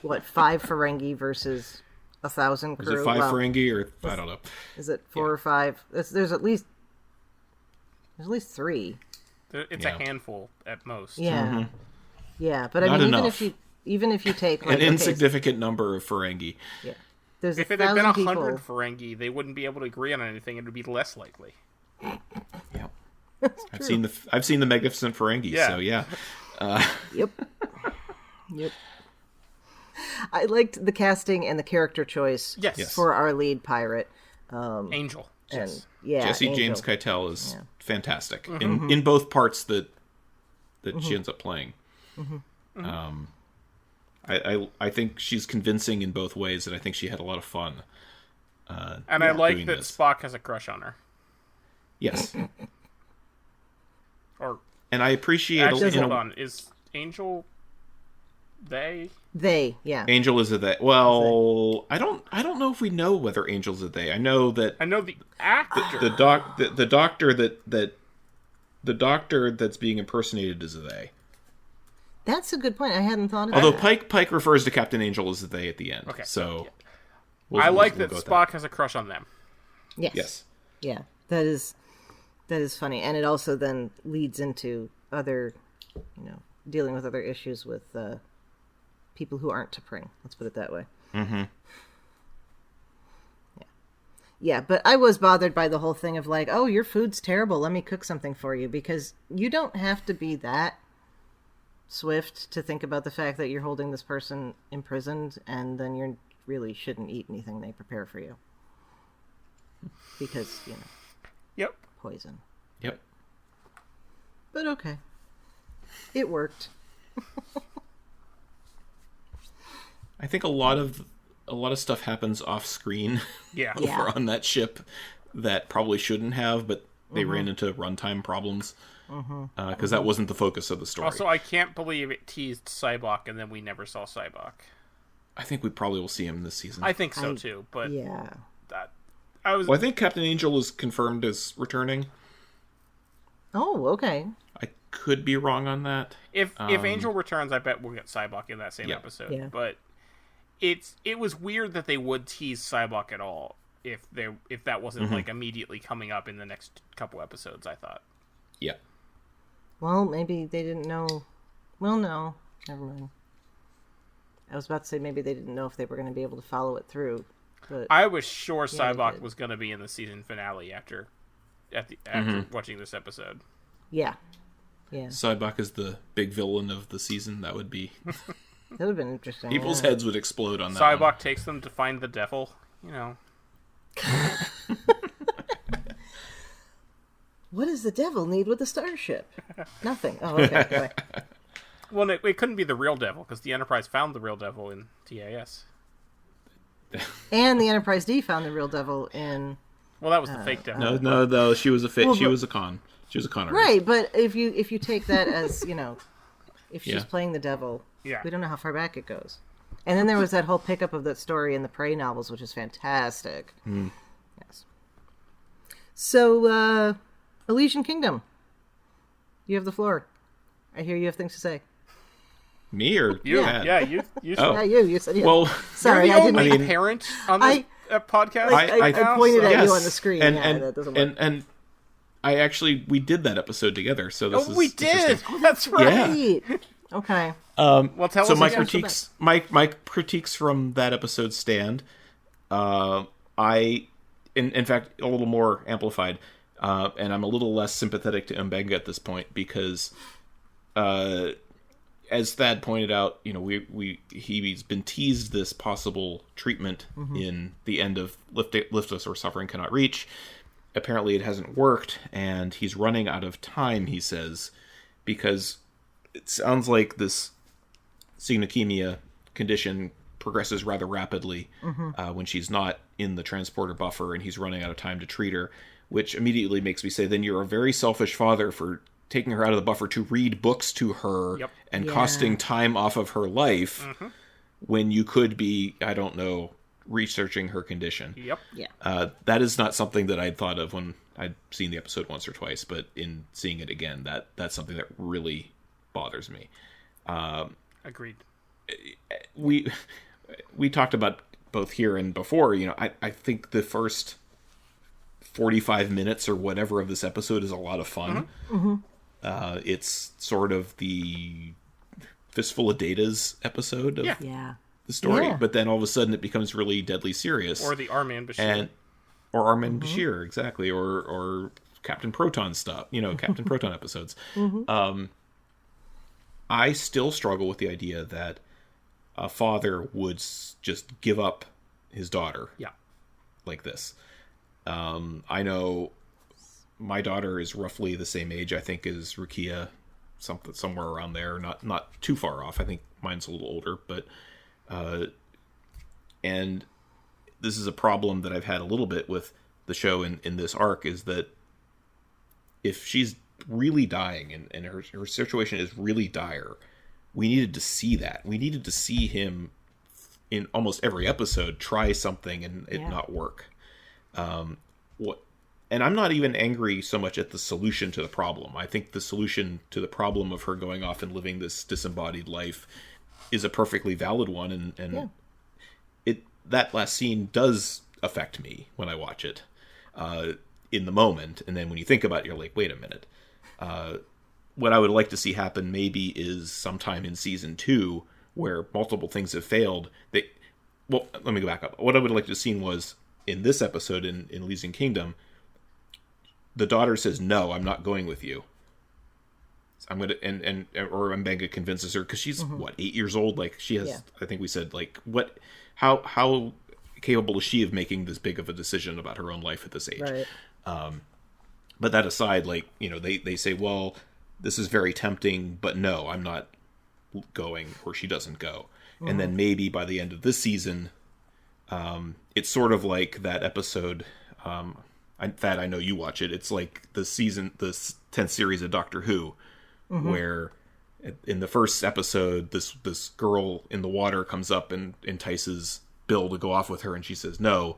What, 5 Ferengi versus 1,000 crew? Is it 5 Well, Ferengi or I don't know. Is it 4 or 5? There's at least 3. It's Yeah. a handful at most. Yeah. Yeah, but I Not mean, enough. even if you take like, An insignificant number of Ferengi. yeah, there's If it had been 1,000 100 people. Ferengi, they wouldn't be able to agree on anything. It would be less likely. Yep. I've seen the Magnificent Ferengi, Yeah. so yeah. Yep. Yep. I liked the casting and the character choice Yes. for our lead pirate. Angel. And Yes. yeah, Jesse Angel. James Keitel is fantastic in both parts that she ends up playing. I think she's convincing in both ways, and I think she had a lot of fun. And I like doing that this. Spock has a crush on her. Yes, Or and I appreciate. actually, you know, hold on. Is Angel they? They, yeah. Angel is a they. Well, I don't know if we know whether Angel's a they. I know that I know the actor. the doctor that's being impersonated is a they. That's a good point. I hadn't thought of Although that. Pike refers to Captain Angel as a they at the end. Okay. So I like we'll that go with Spock has a crush on them. Yes. Yes. Yeah. That is funny, and it also then leads into other, dealing with other issues with people who aren't T'Pring. Let's put it that way. Mm-hmm. Yeah. Yeah, but I was bothered by the whole thing of like, oh, your food's terrible. Let me cook something for you, because you don't have to be that swift to think about the fact that you're holding this person imprisoned, and then you really shouldn't eat anything they prepare for you, because Yep. poison. Yep. But okay. It worked. I think a lot of stuff happens off screen Yeah. over on that ship that probably shouldn't have, but they ran into runtime problems because that wasn't the focus of the story. Also, I can't believe it teased Cybok and then we never saw Cybok. I think we probably will see him this season. I think so too, but Yeah. Well, I think Captain Angel is confirmed as returning. Oh, okay. I could be wrong on that. If Angel returns, I bet we'll get Cybok in that same episode. Yeah. But it was weird that they would tease Cybok at all if that wasn't like immediately coming up in the next couple episodes, I thought. Yeah. Well, maybe they didn't know. Well, no. Never mind. I was about to say maybe they didn't know if they were going to be able to follow it through. But I was sure they Cybok did. was going to be in the season finale after watching this episode. yeah. Yeah. Cybok is the big villain of the season. That would be... That would have been interesting. People's heads would explode on that Cybok one. takes them to find the devil, you know. What does the devil need with the starship? Nothing. Oh, okay. Go ahead. Well, it couldn't be the real devil because the Enterprise found the real devil in TAS. And the Enterprise D found the real devil in... Well, that was the fake devil. No, she was a fake. Well, She but- was a con. She was a con artist. Right, but if you take that as, if she's Yeah. playing the devil, Yeah. we don't know how far back it goes. And then there was that whole pickup of that story in the Prey novels, which is fantastic. Yes. So, Elysian Kingdom. You have the floor. I hear you have things to say. Me or You, Pat? yeah, you. Oh. Yeah, you said you. Well, Sorry, You're I the didn't. only mean- parent on this podcast. I now, pointed so- at you yes. on the screen. And, yeah, that doesn't work. and I actually, we did that episode together, so this is we did. interesting. That's right. Yeah. Right. Okay. Well, tell So us my again. critiques, my critiques from that episode stand. In fact, a little more amplified, and I'm a little less sympathetic to Mbenga at this point because, as Thad pointed out, he's been teased this possible treatment in the end of Lift Us or Suffering Cannot Reach. Apparently, it hasn't worked, and he's running out of time. He says, because it sounds like this xenokemia condition progresses rather rapidly when she's not in the transporter buffer and he's running out of time to treat her, which immediately makes me say, then you're a very selfish father for taking her out of the buffer to read books to her and costing time off of her life when you could be, I don't know, researching her condition. Yep. Yeah. That is not something that I'd thought of when I'd seen the episode once or twice, but in seeing it again, that's something that really bothers me. Agreed. We talked about both here and before, I think the first 45 minutes or whatever of this episode is a lot of fun. It's sort of the Fistful of Data's episode of Yeah. the story, Yeah. but then all of a sudden it becomes really deadly serious. Or the Armin Bashir. Or Armin Bashir, exactly, or Captain Proton stuff, Captain Proton episodes. I still struggle with the idea that a father would just give up his daughter like this. I know my daughter is roughly the same age, I think, as Rukia, somewhere around there, not too far off. I think mine's a little older, but and this is a problem that I've had a little bit with the show in this arc, is that if she's really dying and her situation is really dire, we needed to see that. We needed to see him in almost every episode try something and it not work. And I'm not even angry so much at the solution to the problem. I think the solution to the problem of her going off and living this disembodied life is a perfectly valid one, and that last scene does affect me when I watch it in the moment, and then when you think about it, you're like, wait a minute. What I would like to see happen maybe is sometime in season 2, where multiple things have failed. Well, let me go back up. What I would like to have seen was, in this episode in Elysian Kingdom, the daughter says, no, I'm not going with you. I'm going to, or Mbenga convinces her, because she's, 8 years old? Like, she has, I think we said, like, how capable is she of making this big of a decision about her own life at this age? Right. But that aside, like, they say, well, this is very tempting, but no, I'm not going, or she doesn't go. Mm-hmm. And then maybe by the end of this season, it's sort of like that episode, Thad, I know you watch it. It's like the 10th series of Doctor Who, where in the first episode, this girl in the water comes up and entices Bill to go off with her, and she says no.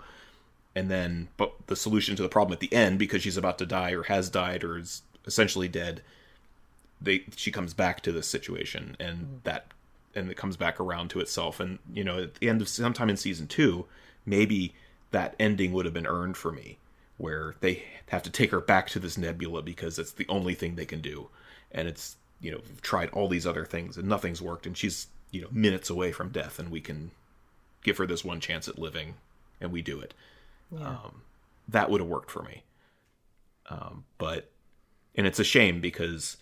And then, but the solution to the problem at the end, because she's about to die or has died or is essentially dead, she comes back to this situation, and it comes back around to itself. And at the end of sometime in season 2, maybe that ending would have been earned for me, where they have to take her back to this nebula because it's the only thing they can do, and it's we've tried all these other things and nothing's worked, and she's minutes away from death, and we can give her this one chance at living, and we do it. Yeah. That would have worked for me. And it's a shame because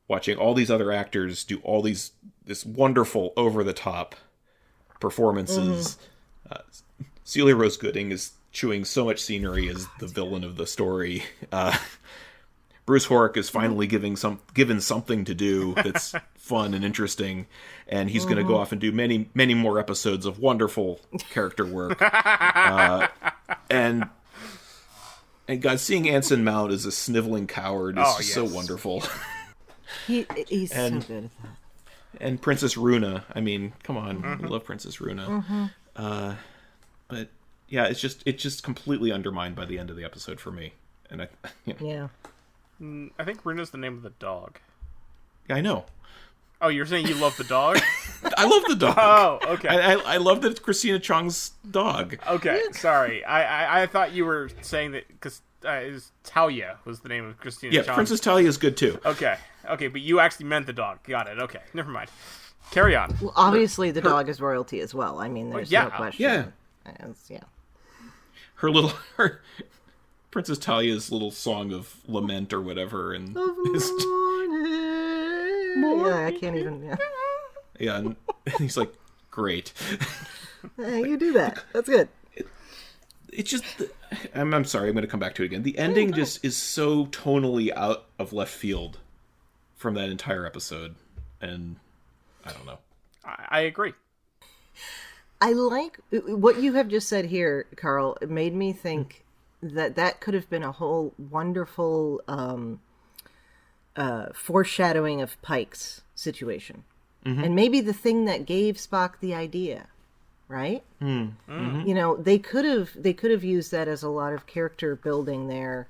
watching all these other actors do all this wonderful over-the-top performances. Celia Rose Gooding is chewing so much scenery as the villain of the story. Bruce Horrick is finally given something to do that's fun and interesting, and he's going to go off and do many, many more episodes of wonderful character work. And God, seeing Anson Mount as a sniveling coward is just so wonderful. He's so good at that. And Princess Runa, I mean, come on, we love Princess Runa. But yeah, it's just completely undermined by the end of the episode for me. And yeah. I think Runa's the name of the dog. Yeah, I know. Oh, you're saying you love the dog? I love the dog. Oh, okay. I love that it's Christina Chong's dog. Okay, sorry. I thought you were saying that because Talia was the name of Christina Chong. Yeah, Princess Talia is good too. Okay, but you actually meant the dog. Got it. Okay, never mind. Carry on. Well, obviously the dog is royalty as well. I mean, there's no question. Yeah. Her Princess Talia's little song of lament or whatever, and yeah, I can't even. Yeah, yeah, and he's like, great. Hey, you do that. That's good. It's just, I'm sorry, I'm going to come back to it again. The ending just is so tonally out of left field from that entire episode, and I don't know. I agree. I like what you have just said here, Carl. It made me think that could have been a whole wonderful foreshadowing of Pike's situation, and maybe the thing that gave Spock the idea, right? They could have used that as a lot of character building there,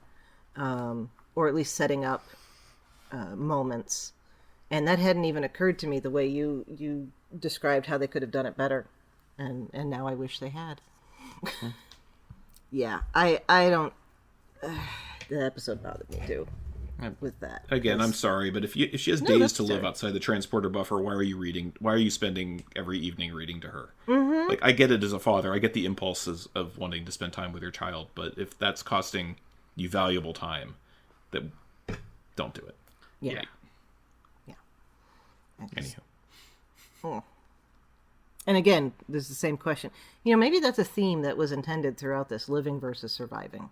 or at least setting up moments, and that hadn't even occurred to me the way you described how they could have done it better, and now I wish they had. Yeah, I don't. The episode bothered me too. With that, again, I'm sorry, but if she has days to live outside the transporter buffer, why are you reading? Why are you spending every evening reading to her? Like, I get it as a father, I get the impulses of wanting to spend time with your child, but if that's costing you valuable time, then don't do it. Yeah. Anywho. And again, there's the same question. Maybe that's a theme that was intended throughout this, living versus surviving.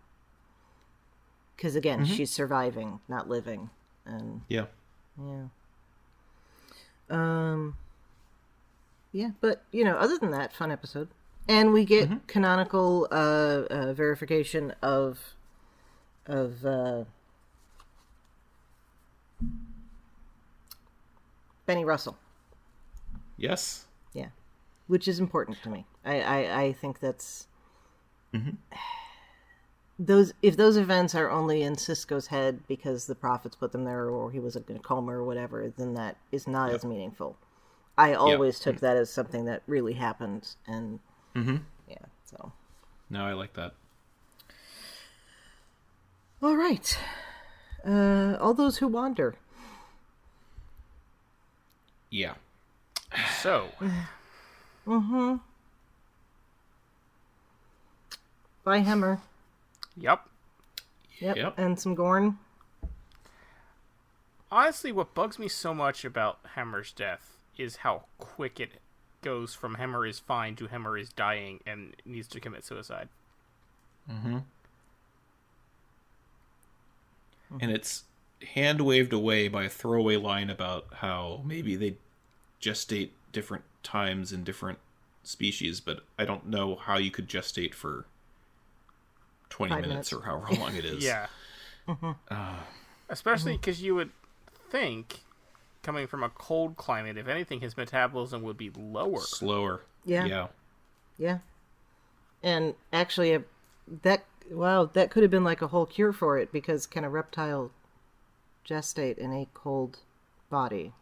Because again, she's surviving, not living. And yeah. Yeah, but other than that, fun episode. And we get canonical verification of Benny Russell. Yes. Yeah. Which is important to me. I think that's if those events are only in Sisko's head because the prophets put them there, or he was in a coma or whatever, then that is not as meaningful. I always took that as something that really happened, and so. No, I like that. All right, all those who wander. Yeah. So. Bye, Hemmer. Yep. And some Gorn. Honestly, what bugs me so much about Hemmer's death is how quick it goes from Hemmer is fine to Hemmer is dying and needs to commit suicide. and it's hand waved away by a throwaway line about how maybe they gestate different times in different species, but I don't know how you could gestate for 20 minutes or however long it is. Yeah. Especially because you would think, coming from a cold climate, if anything, his metabolism would be lower. Slower. Yeah. And actually, that could have been like a whole cure for it, because can a reptile gestate in a cold body?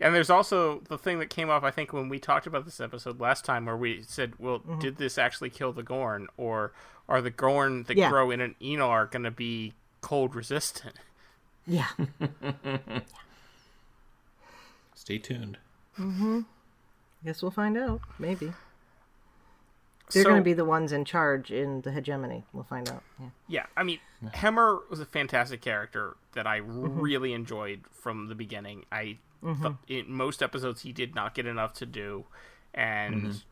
And there's also the thing that came up, I think, when we talked about this episode last time, where we said, well, did this actually kill the Gorn? Or are the Gorn that grow in an Enar going to be cold resistant? Yeah. Stay tuned. Guess we'll find out. Maybe. They're going to be the ones in charge in the hegemony. We'll find out. Yeah, I mean, Hemmer was a fantastic character that I really enjoyed from the beginning. I thought in most episodes he did not get enough to do, and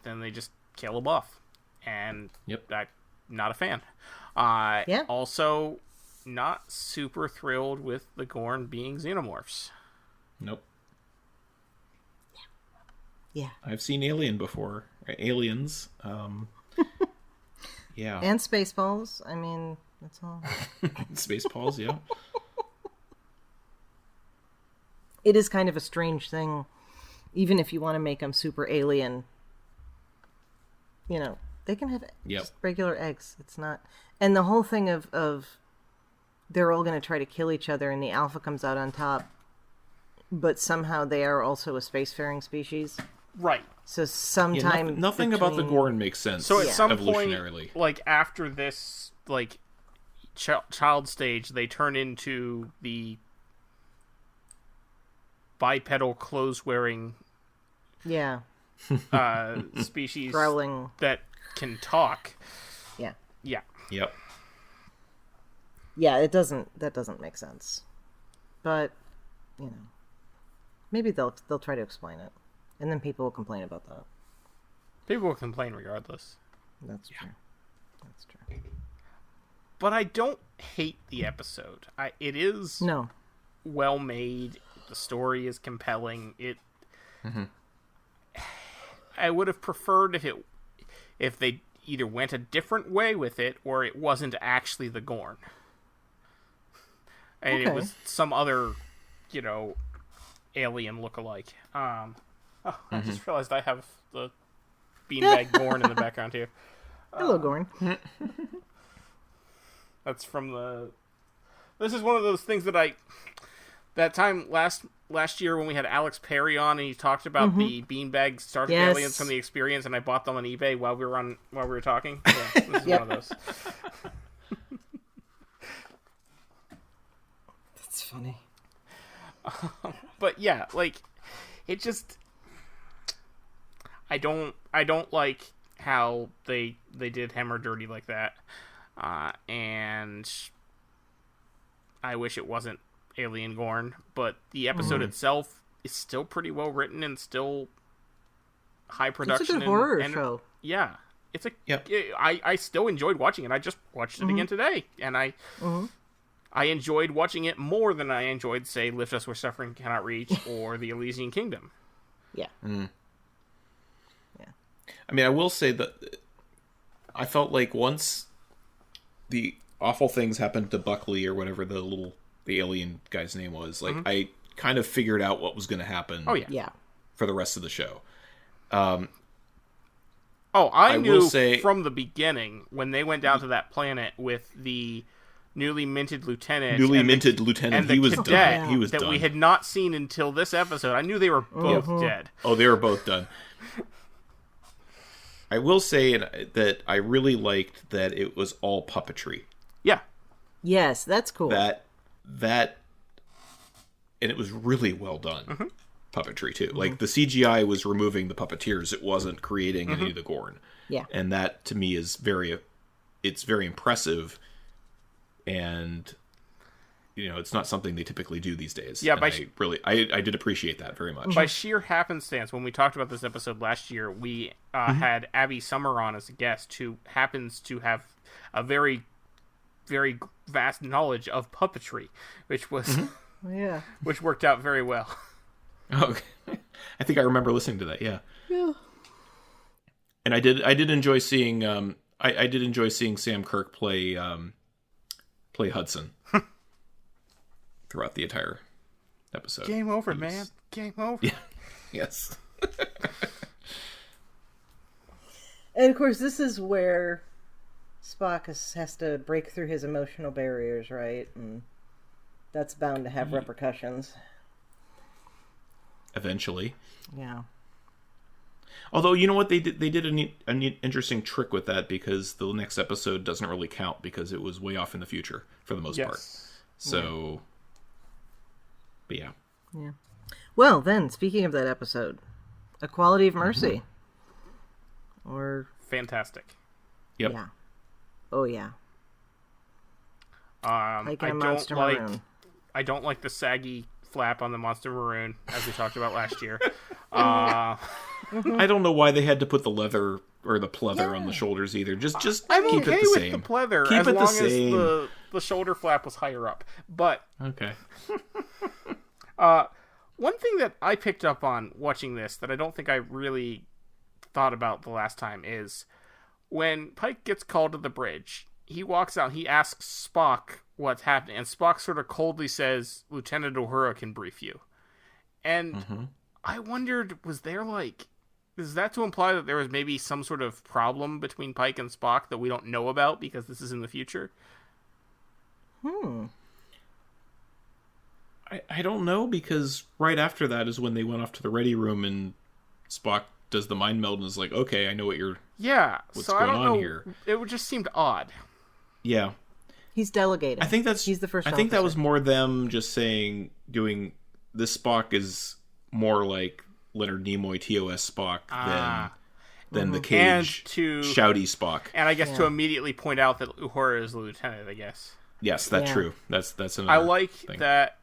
then they just kill him off. And I'm not a fan. Also, not super thrilled with the Gorn being xenomorphs. Nope. Yeah. I've seen Alien before. Aliens. Yeah. And Spaceballs. I mean, that's all. Spaceballs, yeah. It is kind of a strange thing, even if you want to make them super alien. You know, they can have just regular eggs. It's not... And the whole thing of they're all going to try to kill each other and the alpha comes out on top, but somehow they are also a spacefaring species. Right. So sometime nothing about the Gorn makes sense. So at some evolutionarily. point, like after this, like child stage, they turn into the bipedal clothes wearing species growling that can talk. Yeah. Yep. Yeah, that doesn't make sense. But, you know, maybe they'll try to explain it. And then people will complain about that. People will complain regardless. That's true. That's true. But I don't hate the episode. It is well made. The story is compelling. I would have preferred if they either went a different way with it, or it wasn't actually the Gorn. And it was some other, alien lookalike. I just realized I have the beanbag Gorn in the background here. Hello, Gorn. That's from this is one of those things that time last year when we had Alex Perry on and he talked about the beanbag Star Trek aliens from the experience, and I bought them on eBay while we were talking. So this is one of those. That's funny. But yeah, it just I don't like how they did Hemmer dirty like that, and I wish it wasn't Alien Gorn, but the episode itself is still pretty well written and still high production. It's a good horror show. Yeah, I still enjoyed watching it. I just watched it again today, and I enjoyed watching it more than I enjoyed, say, Lift Us Where Suffering Cannot Reach or The Elysian Kingdom. Yeah. I mean, I will say that I felt like once the awful things happened to Buckley or whatever the alien guy's name was, I kind of figured out what was going to happen. Oh yeah. For the rest of the show. I knew from the beginning when they went down to that planet with the newly minted lieutenant. And he was cadet done. He was that done. we had not seen until this episode. I knew they were both dead. Oh, they were both done. I will say that I really liked that it was all puppetry. Yeah. Yes, that's cool. That and it was really well done. Puppetry too. Like the CGI was removing the puppeteers. It wasn't creating any of the Gorn. Yeah. And that to me is very impressive, and it's not something they typically do these days. Yeah, I did appreciate that very much. By sheer happenstance, when we talked about this episode last year, we had Abby Summer on as a guest, who happens to have a very very vast knowledge of puppetry, which was Yeah. which worked out very well. Oh, okay. I think I remember listening to that. Yeah. Yeah. And I did enjoy seeing I did enjoy seeing Sam Kirk play Hudson throughout the entire episode. Game over, man. Game over. Yeah. Yes. And of course, this is where Spock has to break through his emotional barriers, right? And that's bound to have repercussions. Eventually. Yeah. Although, you know what, they did a neat interesting trick with that, because the next episode doesn't really count because it was way off in the future for the most part. So, but yeah. Yeah. Well, then, speaking of that episode, Equality of Mercy. Or... Fantastic. Yep. Yeah. Oh, yeah. I don't like the saggy flap on the Monster Maroon, as we talked about last year. I don't know why they had to put the leather or the pleather on the shoulders either. Just I'm keep okay it the with same. the pleather Keep as it long the same. as the shoulder flap was higher up. But Okay. one thing that I picked up on watching this that I don't think I really thought about the last time is when Pike gets called to the bridge, he walks out, he asks Spock what's happening, and Spock sort of coldly says, Lieutenant Uhura can brief you. And I wondered, is that to imply that there was maybe some sort of problem between Pike and Spock that we don't know about because this is in the future? I don't know, because right after that is when they went off to the ready room and Spock does the mind meld and is like, okay, I know what's so going I don't on know. here. It just seemed odd. Yeah. He's delegating. I think he's the first I think that officer. was more them just doing this Spock is more like Leonard Nimoy TOS Spock than the Cage shouty Spock. And I guess to immediately point out that Uhura is the lieutenant, I guess. Yes, that's true. That's another I like thing. that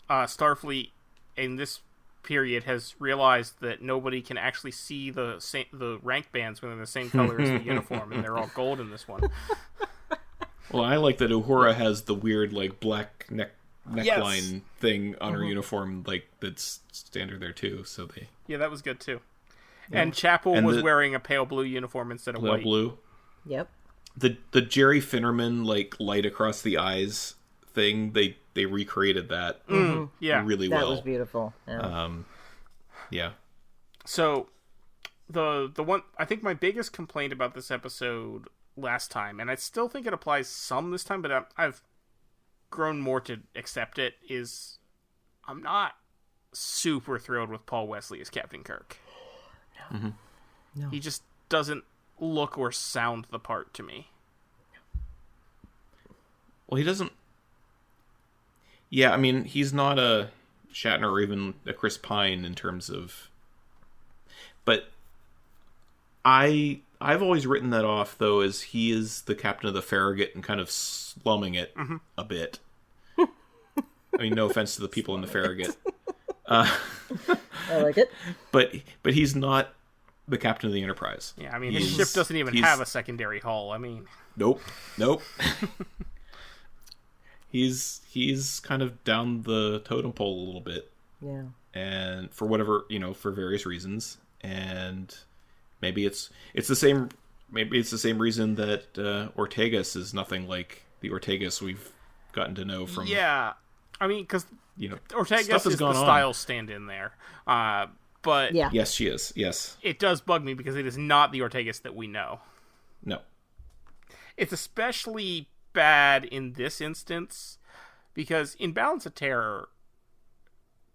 Starfleet in this period has realized that nobody can actually see the rank bands when they're the same color as the uniform, and they're all gold in this one. Well, I like that Uhura has the weird like black neckline thing on her uniform, like that's standard there too. So that was good too. Yeah. And Chapel was wearing a pale blue uniform instead of white. Blue. Yep. The Jerry Finnerman like light across the eyes thing, they recreated that really well. That was beautiful. Yeah. So the one, I think my biggest complaint about this episode last time, and I still think it applies some this time, but I've grown more to accept it, is I'm not super thrilled with Paul Wesley as Captain Kirk. No. He just doesn't look or sound the part to me. Well, he doesn't. Yeah, I mean, he's not a Shatner or even a Chris Pine in terms of. But I've always written that off, though, as he is the captain of the Farragut and kind of slumming it a bit. I mean, no offense to the people in the Farragut. I like it. But he's not the captain of the Enterprise. Yeah, I mean, his ship doesn't even have a secondary hull. I mean... Nope. He's kind of down the totem pole a little bit. Yeah. And for whatever, for various reasons. And maybe it's the same reason that Ortegas is nothing like the Ortegas we've gotten to know from... Yeah. I mean, because Ortegas is the style stand-in there. But... Yeah. Yes, she is. Yes. It does bug me because it is not the Ortegas that we know. No. It's especially bad in this instance because in Balance of Terror,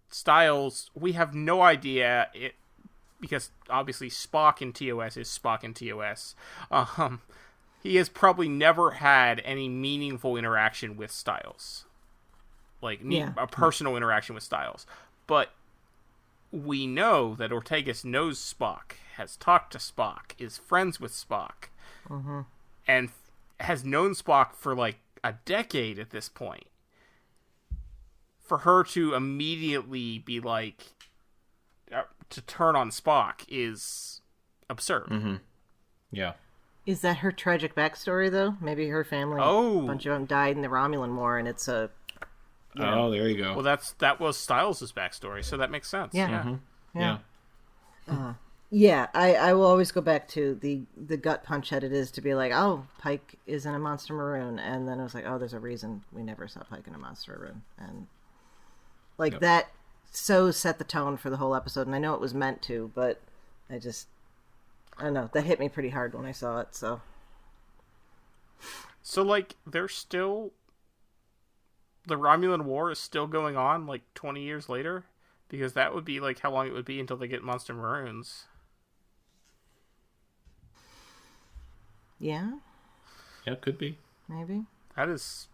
Styles, we have no idea it, because obviously Spock in TOS is Spock in TOS. He has probably never had any meaningful interaction with Styles. Like, a personal interaction with Styles. But we know that Ortegas knows Spock, has talked to Spock, is friends with Spock, and has known Spock for like a decade at this point. For her to immediately be like, to turn on Spock is absurd. Yeah. Is that her tragic backstory, though? Maybe her family, Oh. a bunch of them died in the Romulan War, and it's a... Oh, there you go. Well, that was Styles' backstory, so that makes sense. Yeah. Yeah. Yeah. Yeah, I will always go back to the gut punch that it is to be like, oh, Pike is in a Monster Maroon, and then I was like, oh, there's a reason we never saw Pike in a Monster Maroon, and like that so set the tone for the whole episode, and I know it was meant to, but I don't know, that hit me pretty hard when I saw it, so. So, like, they're still... The Romulan War is still going on, like, 20 years later? Because that would be, like, how long it would be until they get Monster Maroons. Yeah? Yeah, could be. Maybe? That is...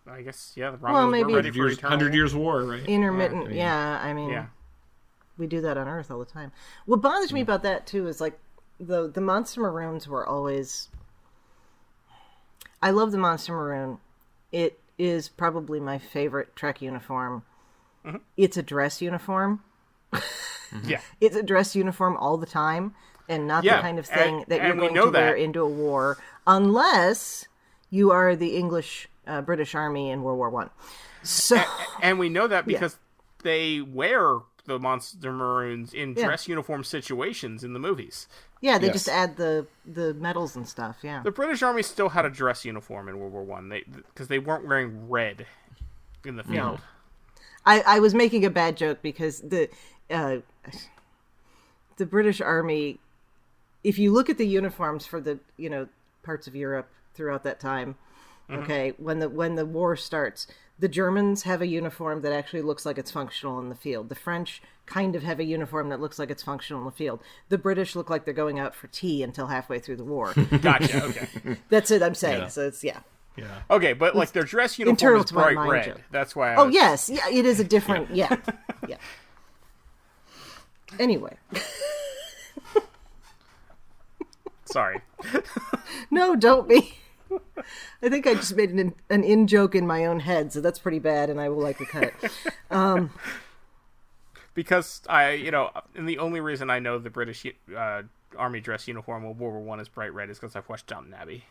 I guess, yeah, the Romulans were ready for eternal... 100 Years War, right? Intermittent, I mean... Yeah. We do that on Earth all the time. What bothers me about that, too, is, like, the Monster Maroons were always... I love the Monster Maroon. It is probably my favorite Trek uniform. Mm-hmm. It's a dress uniform. Yeah. It's a dress uniform all the time, and not the kind of thing that you're going to wear into a war, unless you are the English British Army in World War One. So, and we know that because they wear the Monster Maroons in dress uniform situations in the movies. Yeah, they just add the medals and stuff. Yeah, the British Army still had a dress uniform in World War One. Because they weren't wearing red in the field. No. I was making a bad joke because the British Army, if you look at the uniforms for the parts of Europe throughout that time, okay, when the war starts, the Germans have a uniform that actually looks like it's functional in the field. The French kind of have a uniform that looks like it's functional in the field. The British look like they're going out for tea until halfway through the war. Gotcha. Okay, that's it. I'm saying so. It's Yeah. Okay, but like their dress uniform is bright red. Joke. That's why. Yes, it is a different. Yeah. Anyway. Sorry. No, don't be. I think I just made an in joke in my own head, so that's pretty bad, and I will likely cut it. Because and the only reason I know the British Army dress uniform of World War One is bright red is because I've watched Downton Abbey.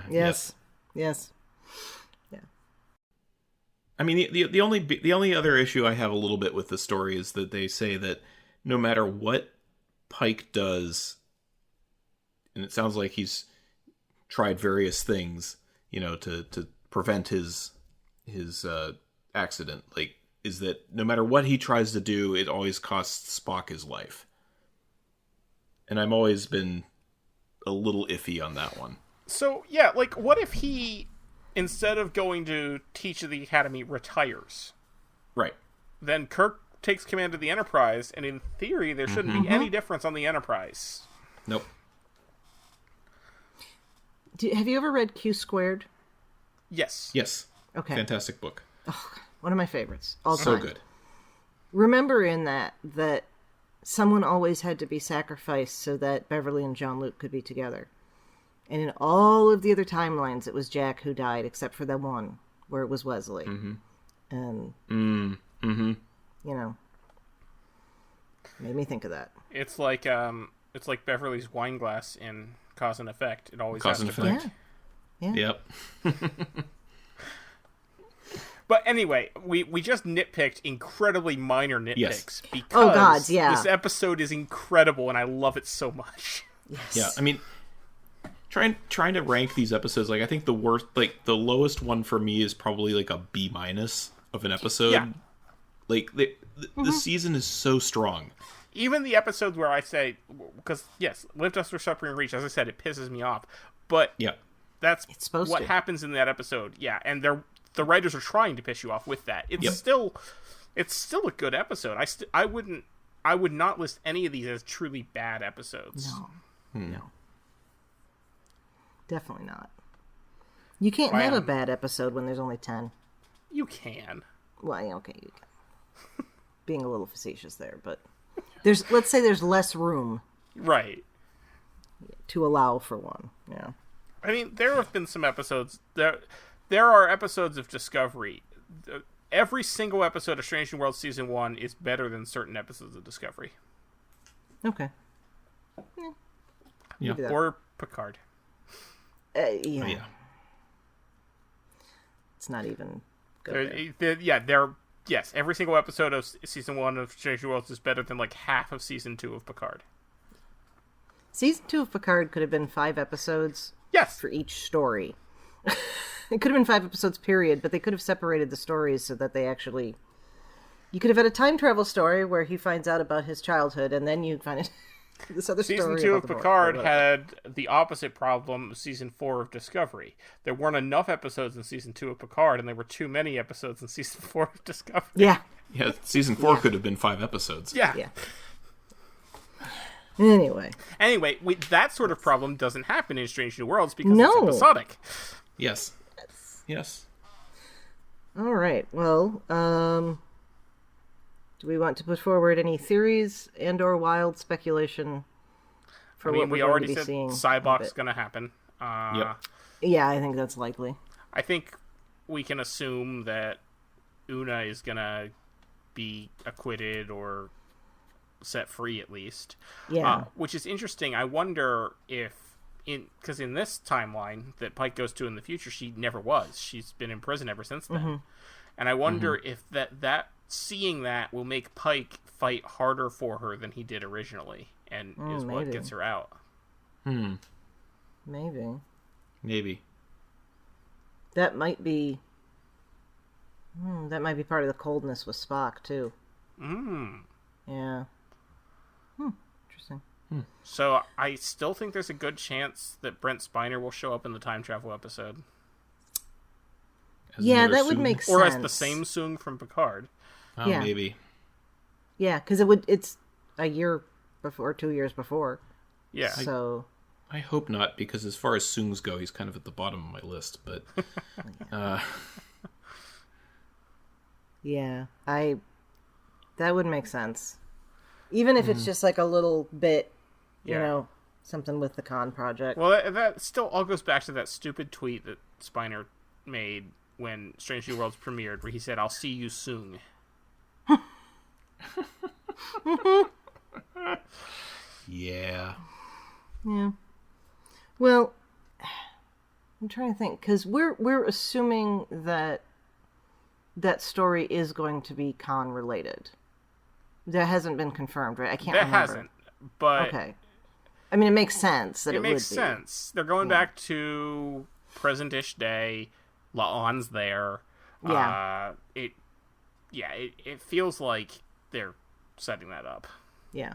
Yes. Yeah. I mean, the only other issue I have a little bit with the story is that they say that no matter what Pike does, and it sounds like he's tried various things, to prevent his accident. Like, is that no matter what he tries to do, it always costs Spock his life. And I've always been a little iffy on that one. So, yeah, like, what if he, instead of going to teach at the Academy, retires? Right. Then Kirk takes command of the Enterprise, and in theory, there shouldn't be any difference on the Enterprise. Nope. Have you ever read Q Squared? Yes. Yes. Okay. Fantastic book. Oh, one of my favorites all time. So good. Remember in that someone always had to be sacrificed so that Beverly and Jean-Luc could be together. And in all of the other timelines, it was Jack who died, except for the one where it was Wesley. Mm-hmm. And, made me think of that. It's like Beverly's wine glass in Cause and Effect. It always Cause has and to Effect. Yeah. Yep. But anyway, we just nitpicked incredibly minor nitpicks God, because this episode is incredible and I love it so much. Yes. Yeah, I mean, trying to rank these episodes, like I think the worst, like the lowest one for me is probably like a B- of an episode. Yeah. Like the season is so strong. Even the episodes where I say, because yes, Lift Us for Suffering Reach, as I said, it pisses me off, but that's what happens in that episode. Yeah, and the writers are trying to piss you off with that. It's still a good episode. I would not list any of these as truly bad episodes. No, definitely not. You can't have a bad episode when there's only 10. You can. Well, okay, you can. Being a little facetious there, but let's say there's less room, right, to allow for one. Yeah. I mean, there have been some episodes. There are episodes of Discovery. Every single episode of Strange New Worlds Season 1 is better than certain episodes of Discovery. Okay. Yeah. Or Picard. Yeah. Yeah. It's not even good. Yes, every single episode of Season 1 of Strange New Worlds is better than like half of Season 2 of Picard. Season 2 of Picard could have been 5 episodes Yes. for each story. It could have been 5 episodes, period, but they could have separated the stories so that they actually... You could have had a time travel story where he finds out about his childhood, and then you find this other story. Season 2 about of the Picard boy. had the opposite problem of Season 4 of Discovery. There weren't enough episodes in Season 2 of Picard, and there were too many episodes in Season 4 of Discovery. Yeah. Yeah, Season 4 could have been 5 episodes. Yeah. Yeah. Anyway, that sort of problem doesn't happen in Strange New Worlds because No. it's episodic. Yes. Yes. all right. Well, do we want to put forward any theories and/or wild speculation for what we we're going already to be said seeing? Cybok's going to happen. Yep. Yeah, I think that's likely. I think we can assume that Una is going to be acquitted or set free at least. Yeah. Which is interesting. I wonder if because in this timeline that Pike goes to in the future, she never was. She's been in prison ever since then. Mm-hmm. And I wonder if that seeing that will make Pike fight harder for her than he did originally, and is what maybe. gets her out. Maybe. That might be part of the coldness with Spock too. Yeah. Interesting. So I still think there's a good chance that Brent Spiner will show up in the time travel episode. As Yeah, another that would Soong? make sense. Or as the same Soong from Picard. Oh, Yeah. maybe. Yeah, because it's a year before, 2 years before. Yeah. So I hope not, because as far as Soongs go, he's kind of at the bottom of my list. But yeah, that would make sense. Even if it's just like a little bit, you Yeah. know, something with the con project. Well, that still all goes back to that stupid tweet that Spiner made when Strange New Worlds premiered, where he said, "I'll see you soon." yeah. Yeah. Well, I'm trying to think because we're assuming that story is going to be con related. That hasn't been confirmed, right? I can't That remember. hasn't, but Okay. I mean, it makes sense that it makes would be. sense. They're going back to present-ish day. La'an's there. Yeah. It feels like they're setting that up. Yeah.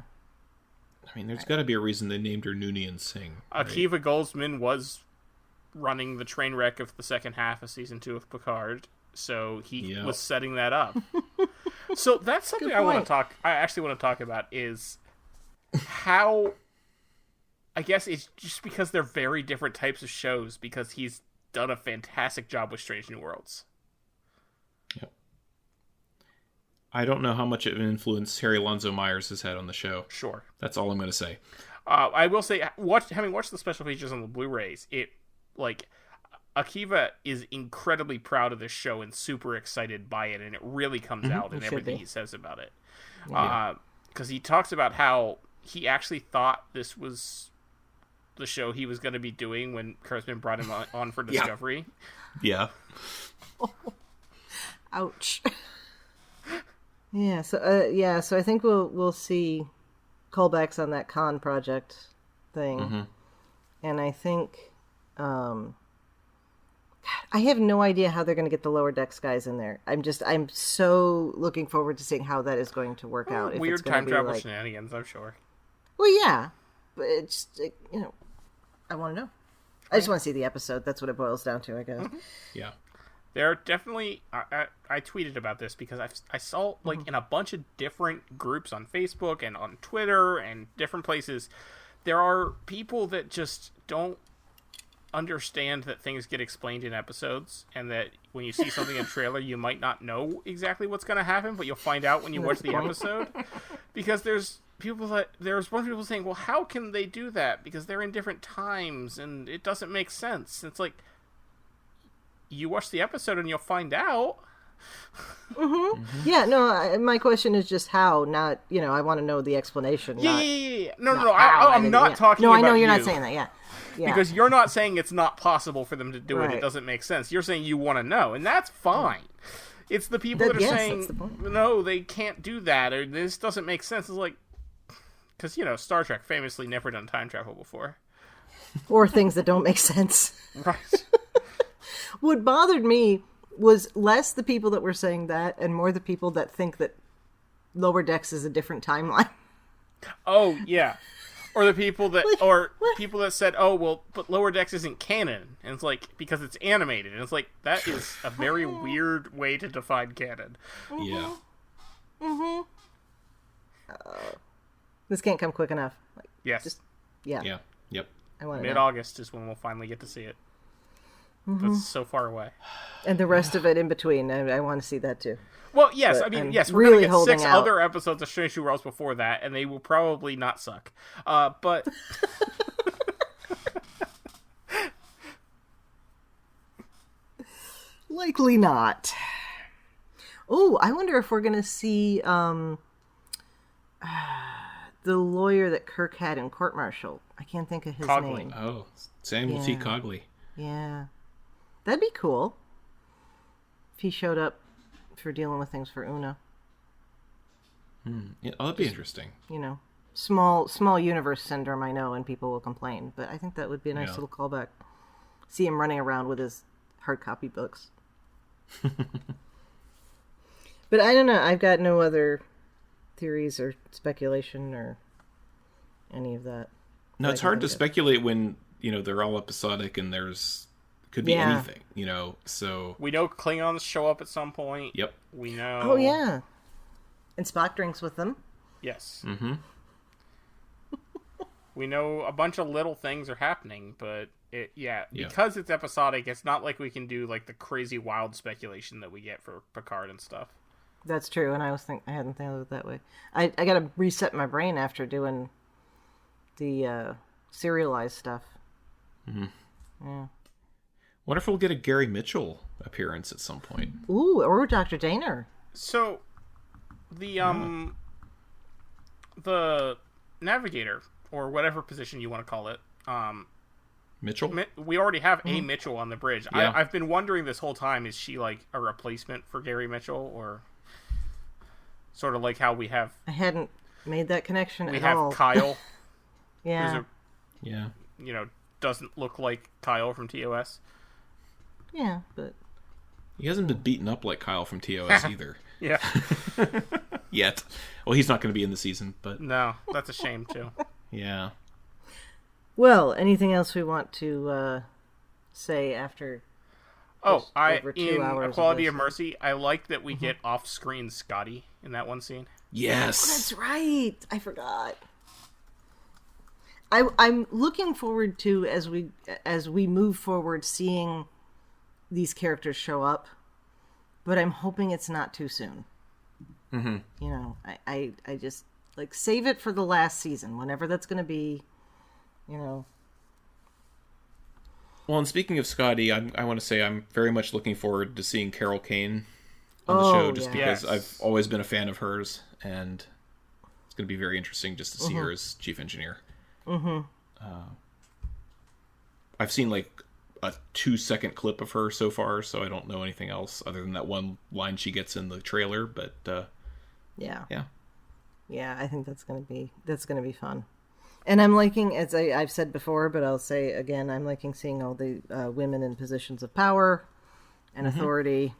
I mean, there's got to be a reason they named her Noonien Singh. Right? Akiva Goldsman was running the train wreck of the second half of Season 2 of Picard, so he was setting that up. So that's something I actually want to talk about is how, I guess it's just because they're very different types of shows, because he's done a fantastic job with Strange New Worlds. Yep. I don't know how much of an influence Harry Alonzo Myers has had on the show. Sure. That's all I'm going to say. I will say, having watched the special features on the Blu-rays, Akiva is incredibly proud of this show and super excited by it, and it really comes out in everything he says about it. Because he talks about how he actually thought this was the show he was going to be doing when Kurtzman brought him on for Discovery. Yeah. Ouch. So I think we'll see callbacks on that con project thing. And I think I have no idea how they're going to get the Lower Decks guys in there. I'm so looking forward to seeing how that is going to work out. If Weird it's gonna time be travel like... shenanigans, I'm sure. Well, yeah, but it's I want to know. I just want to see the episode. That's what it boils down to, I guess. Yeah. There are definitely... I tweeted about this because I saw, in a bunch of different groups on Facebook and on Twitter and different places, there are people that just don't understand that things get explained in episodes, and that when you see something in a trailer, you might not know exactly what's going to happen, but you'll find out when you watch the episode. Because there's one people saying, well, how can they do that? Because they're in different times, and it doesn't make sense. It's like, you watch the episode and you'll find out. Yeah, no, my question is just how, not, I want to know the explanation. Yeah. No. How, I'm not talking about No, I know you're you. not saying that, yeah. Because you're not saying it's not possible for them to do it. Right. It doesn't make sense. You're saying you want to know, and that's fine. It's the people that are saying, that's the point. no, they can't do that, or this doesn't make sense. It's like, because, Star Trek famously never done time travel before. Or things that don't make sense. Right. What bothered me was less the people that were saying that and more the people that think that Lower Decks is a different timeline. Oh, yeah. Or the people that, people that said, oh, well, but Lower Decks isn't canon. And it's like, because it's animated. And it's like, that is a very weird way to define canon. Yeah. This can't come quick enough. Yes. Yeah. Yep. I want to know. Mid-August is when we'll finally get to see it. That's so far away. And the rest of it in between. I want to see that too. Well, yes, But I'm we're really going to get holding 6 out. other episodes of Strange New Worlds before that, and they will probably not suck. But... Likely not. Oh, I wonder if we're going to see the lawyer that Kirk had in Court Martial. I can't think of his Cogley. name. Oh, Samuel T. Yeah. Cogley. Yeah. That'd be cool. If he showed up for dealing with things for Una. Yeah, that'd be interesting. Small universe syndrome, I know, and people will complain. But I think that would be a nice little callback. See him running around with his hard copy books. But I don't know. I've got no other theories or speculation or any of that. No, it's hard to speculate when, they're all episodic and could be anything, so... We know Klingons show up at some point. Yep. We know... Oh, yeah. And Spock drinks with them. Yes. Mm-hmm. We know a bunch of little things are happening, but because it's episodic, it's not like we can do like the crazy wild speculation that we get for Picard and stuff. That's true, and I hadn't thought of it that way. I got to reset my brain after doing the serialized stuff. Mm-hmm. Yeah. Wonder if we'll get a Gary Mitchell appearance at some point. Ooh, or Dr. Daner. So, the navigator, or whatever position you want to call it, Mitchell? We already have a Mitchell on the bridge. Yeah. I've been wondering this whole time, is she like a replacement for Gary Mitchell, or sort of like how we have... I hadn't made that connection We at have all. Kyle, Yeah. Yeah. doesn't look like Kyle from TOS. Yeah, but... He hasn't been beaten up like Kyle from TOS either. Yeah. Yet. Well, he's not going to be in the season, but... No, that's a shame, too. Yeah. Well, anything else we want to say after... Oh, over 2 in hours Equality of of Mercy, I like that we get off-screen Scotty in that one scene. Yes! That's right! I forgot. I'm looking forward to, as we move forward, seeing these characters show up, but I'm hoping it's not too soon. Mm-hmm. I just, save it for the last season, whenever that's going to be, Well, and speaking of Scotty, I want to say I'm very much looking forward to seeing Carol Kane on the show, just because I've always been a fan of hers, and it's going to be very interesting just to see her as chief engineer. Mm-hmm. I've seen a 2-second clip of her so far, so I don't know anything else other than that one line she gets in the trailer. But yeah, I think that's gonna be fun. And I'm liking, as I've said before, but I'll say again, I'm liking seeing all the women in positions of power and authority.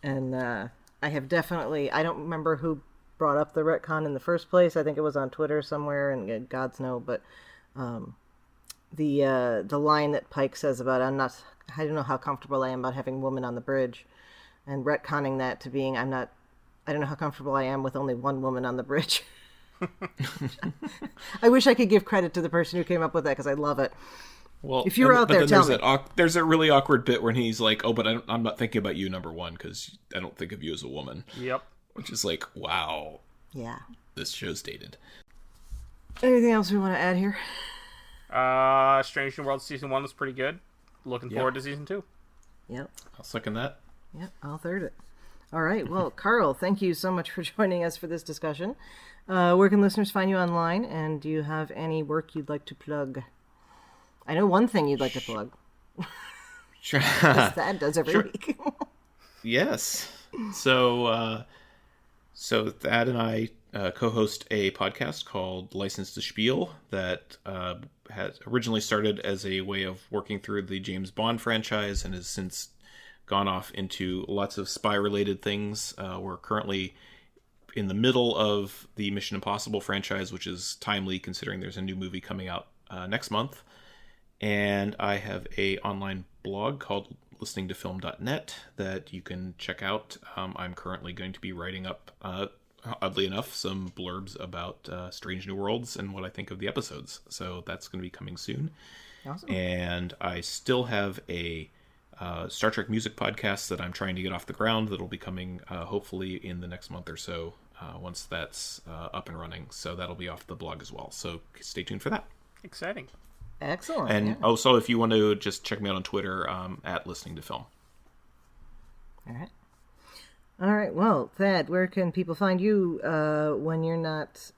And I have definitely, I don't remember who brought up the retcon in the first place. I think it was on Twitter somewhere, and gods know, but the line that Pike says about I don't know how comfortable I am about having women on the bridge, and retconning that to being I don't know how comfortable I am with only one woman on the bridge. I wish I could give credit to the person who came up with that, because I love it. Well, if you're out there, tell me. There's a really awkward bit where he's like, "Oh, but I'm not thinking about you, number one, because I don't think of you as a woman." Yep. Which is like, wow. Yeah. This show's dated. Anything else we want to add here? Strange New Worlds Season 1 was pretty good. Looking forward to Season 2. Yep. I'll second that. Yep, I'll third it. All right. Well, Carl, thank you so much for joining us for this discussion. Where can listeners find you online, and do you have any work you'd like to plug? I know one thing you'd like to plug. Sure. As Thad does every week. Yes. So Thad and I co-host a podcast called License to Spiel that has originally started as a way of working through the James Bond franchise and has since gone off into lots of spy-related things. We're currently in the middle of the Mission Impossible franchise, which is timely considering there's a new movie coming out next month. And I have a online blog called listeningtofilm.net that you can check out. I'm currently going to be writing up, oddly enough, some blurbs about Strange New Worlds and what I think of the episodes. So that's going to be coming soon. Awesome. And I still have a Star Trek music podcast that I'm trying to get off the ground that'll be coming hopefully in the next month or so once that's up and running. So that'll be off the blog as well. So stay tuned for that. Exciting. Excellent. And also, if you want to just check me out on Twitter, at Listening to Film. All right. Well, Thad, where can people find you when you're not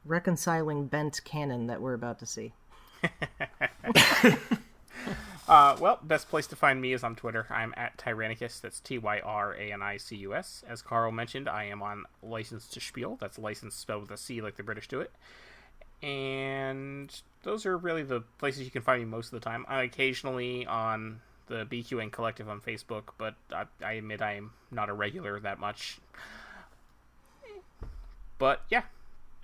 reconciling bent canon that we're about to see? Well, best place to find me is on Twitter. I'm at Tyrannicus. That's Tyranicus. As Carl mentioned, I am on License to Spiel. That's license spelled with a C like the British do it. And those are really the places you can find me most of the time. I'm occasionally on the BQN Collective on Facebook, but I admit I am not a regular that much. But yeah,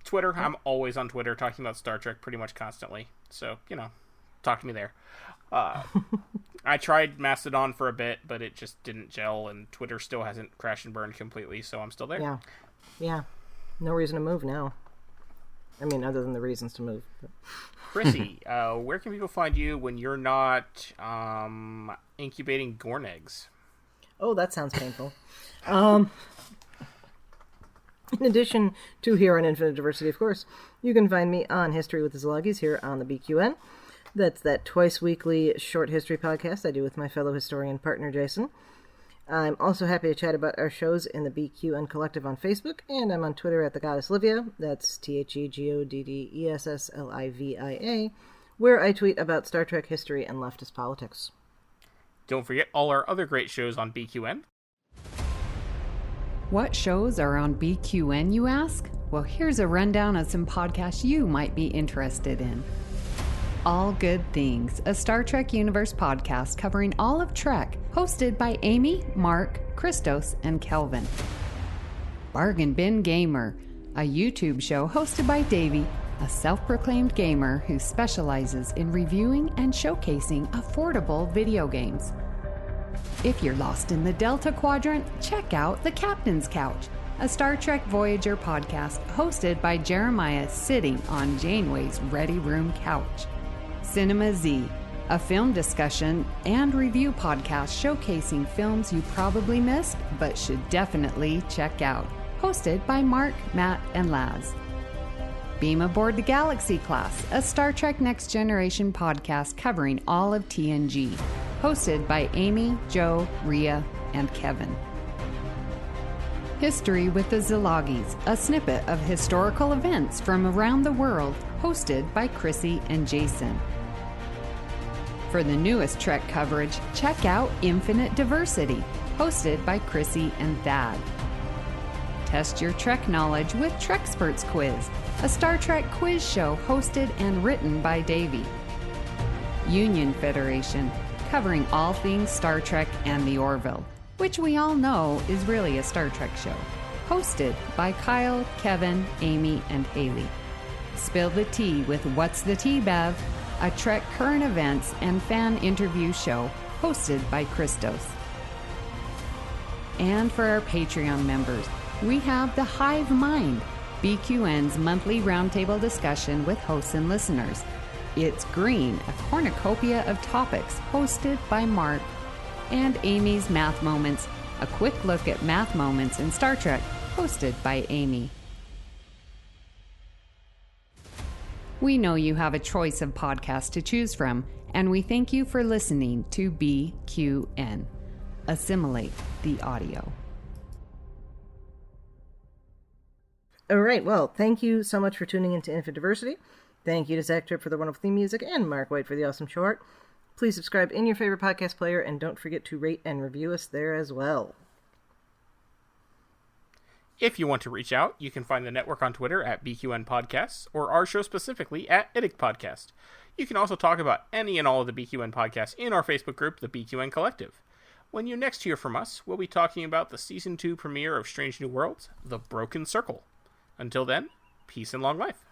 Twitter. I'm always on Twitter talking about Star Trek pretty much constantly. So, talk to me there. I tried Mastodon for a bit, but it just didn't gel, and Twitter still hasn't crashed and burned completely, so I'm still there. Yeah. No reason to move now. I mean, other than the reasons to move. But. Chrissie, where can people find you when you're not incubating Gorn eggs? Oh, that sounds painful. In addition to here on Infinite Diversity, of course, you can find me on History with the Szilagys here on the BQN. That's that twice-weekly short history podcast I do with my fellow historian partner, Jason. I'm also happy to chat about our shows in the BQN Collective on Facebook, and I'm on Twitter at the Goddess Livia, that's TheGoddessLivia, where I tweet about Star Trek history and leftist politics. Don't forget all our other great shows on BQN. What shows are on BQN, you ask? Well, here's a rundown of some podcasts you might be interested in. All Good Things, a Star Trek Universe podcast covering all of Trek, hosted by Amy, Mark, Christos, and Kelvin. Bargain Bin Gamer, a YouTube show hosted by Davey, a self-proclaimed gamer who specializes in reviewing and showcasing affordable video games. If you're lost in the Delta Quadrant, check out The Captain's Couch, a Star Trek Voyager podcast hosted by Jeremiah sitting on Janeway's Ready Room couch. Cinema Z, a film discussion and review podcast showcasing films you probably missed but should definitely check out. Hosted by Mark, Matt, and Laz. Beam Aboard the Galaxy Class, a Star Trek Next Generation podcast covering all of TNG. Hosted by Amy, Joe, Rhea, and Kevin. History with the Szilagys, a snippet of historical events from around the world, hosted by Chrissie and Jason. For the newest Trek coverage, check out Infinite Diversity, hosted by Chrissie and Thad. Test your Trek knowledge with Treksperts Quiz, a Star Trek quiz show hosted and written by Davey. Union Federation, covering all things Star Trek and the Orville, which we all know is really a Star Trek show, hosted by Kyle, Kevin, Amy, and Haley. Spill the Tea with What's the Tea, Bev? A Trek current events and fan interview show hosted by Christos. And for our Patreon members, we have The Hive Mind, BQN's monthly roundtable discussion with hosts and listeners. It's Green, a cornucopia of topics hosted by Mark. And Amy's Math Moments, a quick look at math moments in Star Trek, hosted by Amy. We know you have a choice of podcasts to choose from, and we thank you for listening to BQN. assimilate the audio. All right, well, thank you so much for tuning into Infant Diversity. Thank you to Zach Tripp for the wonderful theme music and Mark White for the awesome show art. Please subscribe in your favorite podcast player, and don't forget to rate and review us there as well. If you want to reach out, you can find the network on Twitter at BQN Podcasts, or our show specifically at IDIC Podcast. You can also talk about any and all of the BQN podcasts in our Facebook group, the BQN Collective. When you next hear from us, we'll be talking about the Season 2 premiere of Strange New Worlds, The Broken Circle. Until then, peace and long life.